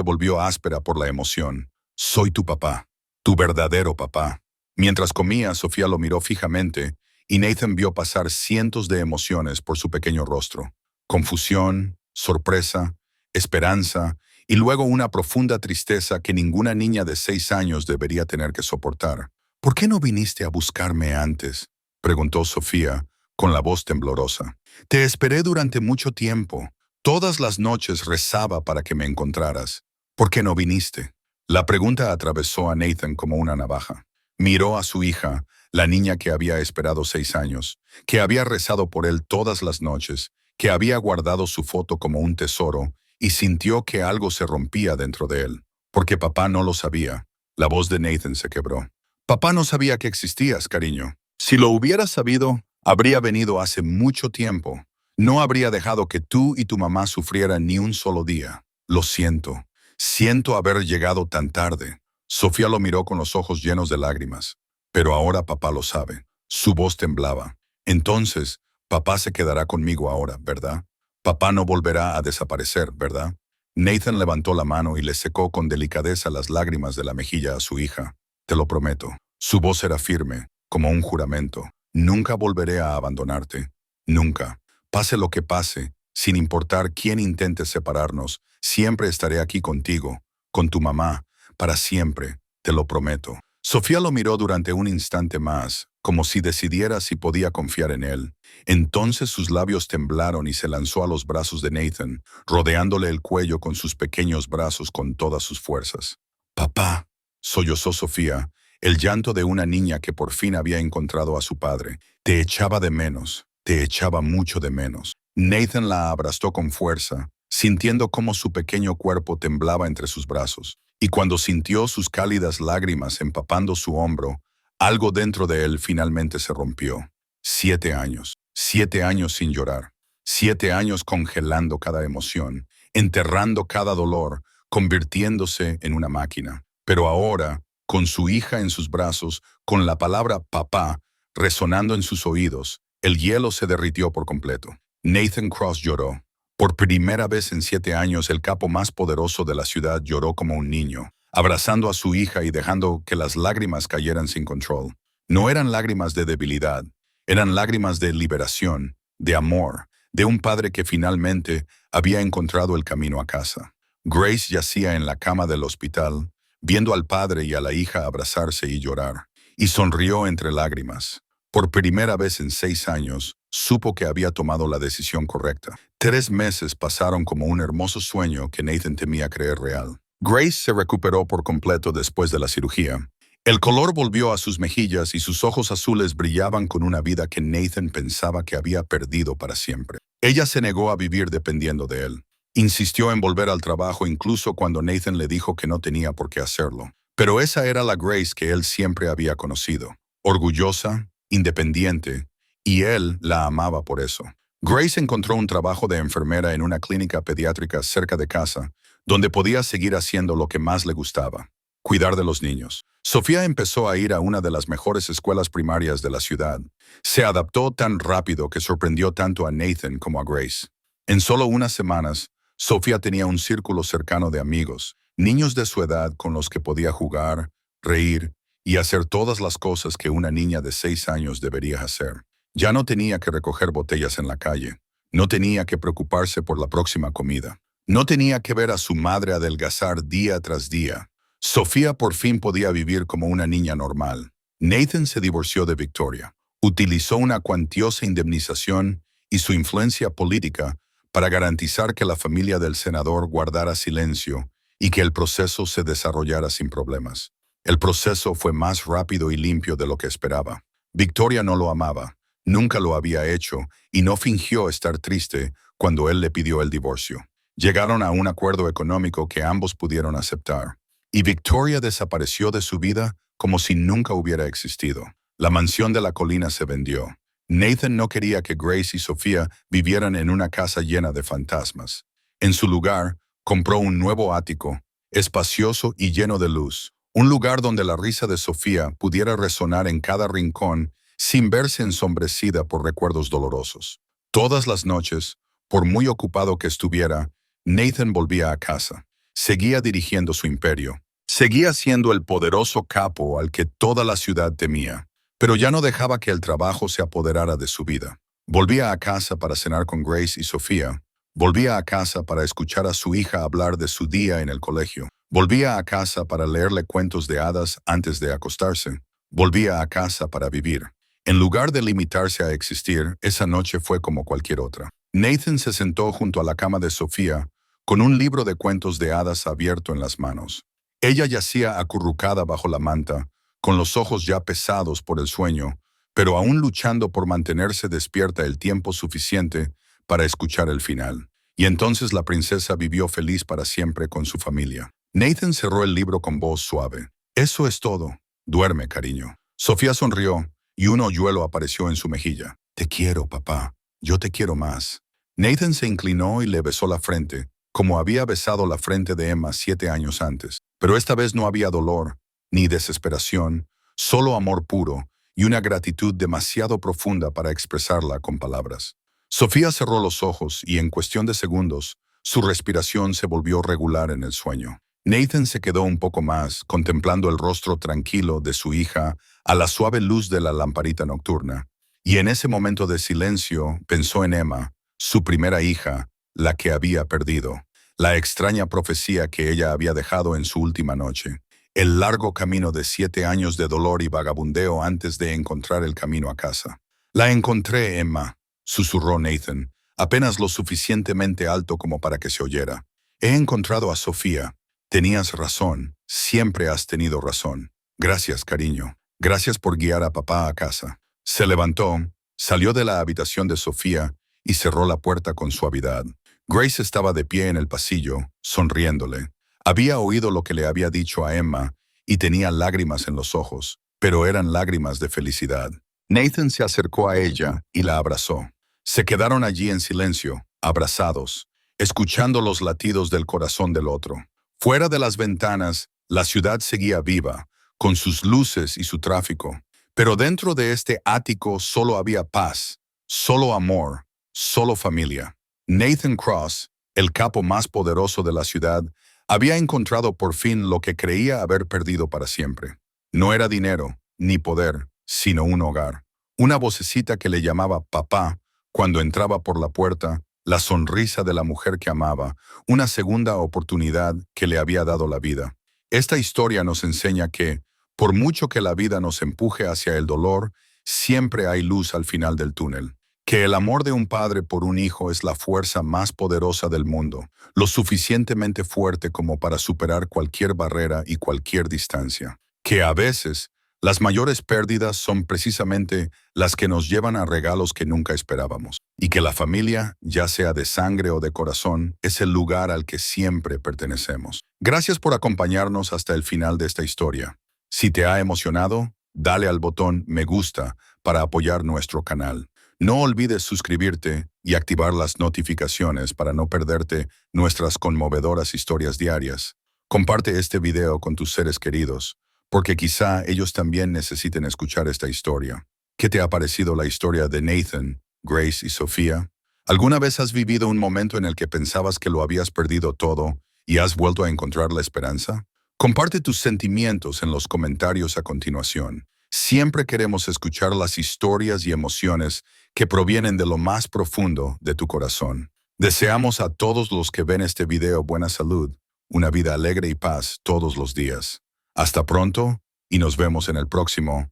volvió áspera por la emoción. Soy tu papá. Tu verdadero papá. Mientras comía, Sofía lo miró fijamente, y Nathan vio pasar cientos de emociones por su pequeño rostro. Confusión, sorpresa, esperanza, y luego una profunda tristeza que ninguna niña de 6 años debería tener que soportar. ¿Por qué no viniste a buscarme antes?, preguntó Sofía, con la voz temblorosa. Te esperé durante mucho tiempo. Todas las noches rezaba para que me encontraras. ¿Por qué no viniste? La pregunta atravesó a Nathan como una navaja. Miró a su hija, la niña que había esperado 6 años, que había rezado por él todas las noches, que había guardado su foto como un tesoro, y sintió que algo se rompía dentro de él. Porque papá no lo sabía. La voz de Nathan se quebró. Papá no sabía que existías, cariño. Si lo hubieras sabido, habría venido hace mucho tiempo. No habría dejado que tú y tu mamá sufrieran ni un solo día. Lo siento. Siento haber llegado tan tarde. Sofía lo miró con los ojos llenos de lágrimas. Pero ahora papá lo sabe. Su voz temblaba. Entonces, papá se quedará conmigo ahora, ¿verdad? Papá no volverá a desaparecer, ¿verdad? Nathan levantó la mano y le secó con delicadeza las lágrimas de la mejilla a su hija. Te lo prometo. Su voz era firme, como un juramento. Nunca volveré a abandonarte. Nunca. Pase lo que pase, sin importar quién intente separarnos, siempre estaré aquí contigo, con tu mamá, para siempre, te lo prometo. Sofía lo miró durante un instante más, como si decidiera si podía confiar en él. Entonces sus labios temblaron y se lanzó a los brazos de Nathan, rodeándole el cuello con sus pequeños brazos con todas sus fuerzas. Papá, sollozó Sofía, el llanto de una niña que por fin había encontrado a su padre. Te echaba de menos, te echaba mucho de menos. Nathan la abrazó con fuerza, sintiendo cómo su pequeño cuerpo temblaba entre sus brazos. Y cuando sintió sus cálidas lágrimas empapando su hombro, algo dentro de él finalmente se rompió. 7 años. 7 años sin llorar. 7 años congelando cada emoción, enterrando cada dolor, convirtiéndose en una máquina. Pero ahora, con su hija en sus brazos, con la palabra papá resonando en sus oídos, el hielo se derritió por completo. Nathan Cross lloró. Por primera vez en 7 años, el capo más poderoso de la ciudad lloró como un niño, abrazando a su hija y dejando que las lágrimas cayeran sin control. No eran lágrimas de debilidad, eran lágrimas de liberación, de amor, de un padre que finalmente había encontrado el camino a casa. Grace yacía en la cama del hospital, viendo al padre y a la hija abrazarse y llorar, y sonrió entre lágrimas. Por primera vez en 6 años, supo que había tomado la decisión correcta. 3 meses pasaron como un hermoso sueño que Nathan temía creer real. Grace se recuperó por completo después de la cirugía. El color volvió a sus mejillas y sus ojos azules brillaban con una vida que Nathan pensaba que había perdido para siempre. Ella se negó a vivir dependiendo de él. Insistió en volver al trabajo incluso cuando Nathan le dijo que no tenía por qué hacerlo. Pero esa era la Grace que él siempre había conocido. Orgullosa, independiente, y él la amaba por eso. Grace encontró un trabajo de enfermera en una clínica pediátrica cerca de casa, donde podía seguir haciendo lo que más le gustaba: cuidar de los niños. Sofía empezó a ir a una de las mejores escuelas primarias de la ciudad. Se adaptó tan rápido que sorprendió tanto a Nathan como a Grace. En solo unas semanas, Sofía tenía un círculo cercano de amigos, niños de su edad con los que podía jugar, reír y hacer todas las cosas que una niña de 6 años debería hacer. Ya no tenía que recoger botellas en la calle. No tenía que preocuparse por la próxima comida. No tenía que ver a su madre adelgazar día tras día. Sofía por fin podía vivir como una niña normal. Nathan se divorció de Victoria. Utilizó una cuantiosa indemnización y su influencia política para garantizar que la familia del senador guardara silencio y que el proceso se desarrollara sin problemas. El proceso fue más rápido y limpio de lo que esperaba. Victoria no lo amaba, nunca lo había hecho y no fingió estar triste cuando él le pidió el divorcio. Llegaron a un acuerdo económico que ambos pudieron aceptar. Y Victoria desapareció de su vida como si nunca hubiera existido. La mansión de la colina se vendió. Nathan no quería que Grace y Sofía vivieran en una casa llena de fantasmas. En su lugar, compró un nuevo ático, espacioso y lleno de luz. Un lugar donde la risa de Sofía pudiera resonar en cada rincón sin verse ensombrecida por recuerdos dolorosos. Todas las noches, por muy ocupado que estuviera, Nathan volvía a casa. Seguía dirigiendo su imperio. Seguía siendo el poderoso capo al que toda la ciudad temía, pero ya no dejaba que el trabajo se apoderara de su vida. Volvía a casa para cenar con Grace y Sofía. Volvía a casa para escuchar a su hija hablar de su día en el colegio. Volvía a casa para leerle cuentos de hadas antes de acostarse. Volvía a casa para vivir. En lugar de limitarse a existir, esa noche fue como cualquier otra. Nathan se sentó junto a la cama de Sofía, con un libro de cuentos de hadas abierto en las manos. Ella yacía acurrucada bajo la manta, con los ojos ya pesados por el sueño, pero aún luchando por mantenerse despierta el tiempo suficiente para escuchar el final. Y entonces la princesa vivió feliz para siempre con su familia. Nathan cerró el libro con voz suave. Eso es todo. Duerme, cariño. Sofía sonrió y un hoyuelo apareció en su mejilla. Te quiero, papá. Yo te quiero más. Nathan se inclinó y le besó la frente, como había besado la frente de Emma 7 años antes. Pero esta vez no había dolor, ni desesperación, solo amor puro y una gratitud demasiado profunda para expresarla con palabras. Sofía cerró los ojos y en cuestión de segundos, su respiración se volvió regular en el sueño. Nathan se quedó un poco más, contemplando el rostro tranquilo de su hija a la suave luz de la lamparita nocturna. Y en ese momento de silencio pensó en Emma, su primera hija, la que había perdido. La extraña profecía que ella había dejado en su última noche. El largo camino de 7 años de dolor y vagabundeo antes de encontrar el camino a casa. La encontré, Emma, susurró Nathan, apenas lo suficientemente alto como para que se oyera. He encontrado a Sofía. Tenías razón, siempre has tenido razón. Gracias, cariño. Gracias por guiar a papá a casa. Se levantó, salió de la habitación de Sofía y cerró la puerta con suavidad. Grace estaba de pie en el pasillo, sonriéndole. Había oído lo que le había dicho a Emma y tenía lágrimas en los ojos, pero eran lágrimas de felicidad. Nathan se acercó a ella y la abrazó. Se quedaron allí en silencio, abrazados, escuchando los latidos del corazón del otro. Fuera de las ventanas, la ciudad seguía viva, con sus luces y su tráfico. Pero dentro de este ático solo había paz, solo amor, solo familia. Nathan Cross, el capo más poderoso de la ciudad, había encontrado por fin lo que creía haber perdido para siempre. No era dinero, ni poder, sino un hogar. Una vocecita que le llamaba papá cuando entraba por la puerta, la sonrisa de la mujer que amaba, una segunda oportunidad que le había dado la vida. Esta historia nos enseña que, por mucho que la vida nos empuje hacia el dolor, siempre hay luz al final del túnel. Que el amor de un padre por un hijo es la fuerza más poderosa del mundo, lo suficientemente fuerte como para superar cualquier barrera y cualquier distancia. Que a veces, las mayores pérdidas son precisamente las que nos llevan a regalos que nunca esperábamos. Y que la familia, ya sea de sangre o de corazón, es el lugar al que siempre pertenecemos. Gracias por acompañarnos hasta el final de esta historia. Si te ha emocionado, dale al botón me gusta para apoyar nuestro canal. No olvides suscribirte y activar las notificaciones para no perderte nuestras conmovedoras historias diarias. Comparte este video con tus seres queridos, porque quizá ellos también necesiten escuchar esta historia. ¿Qué te ha parecido la historia de Nathan, Grace y Sofía? ¿Alguna vez has vivido un momento en el que pensabas que lo habías perdido todo y has vuelto a encontrar la esperanza? Comparte tus sentimientos en los comentarios a continuación. Siempre queremos escuchar las historias y emociones que provienen de lo más profundo de tu corazón. Deseamos a todos los que ven este video buena salud, una vida alegre y paz todos los días. Hasta pronto y nos vemos en el próximo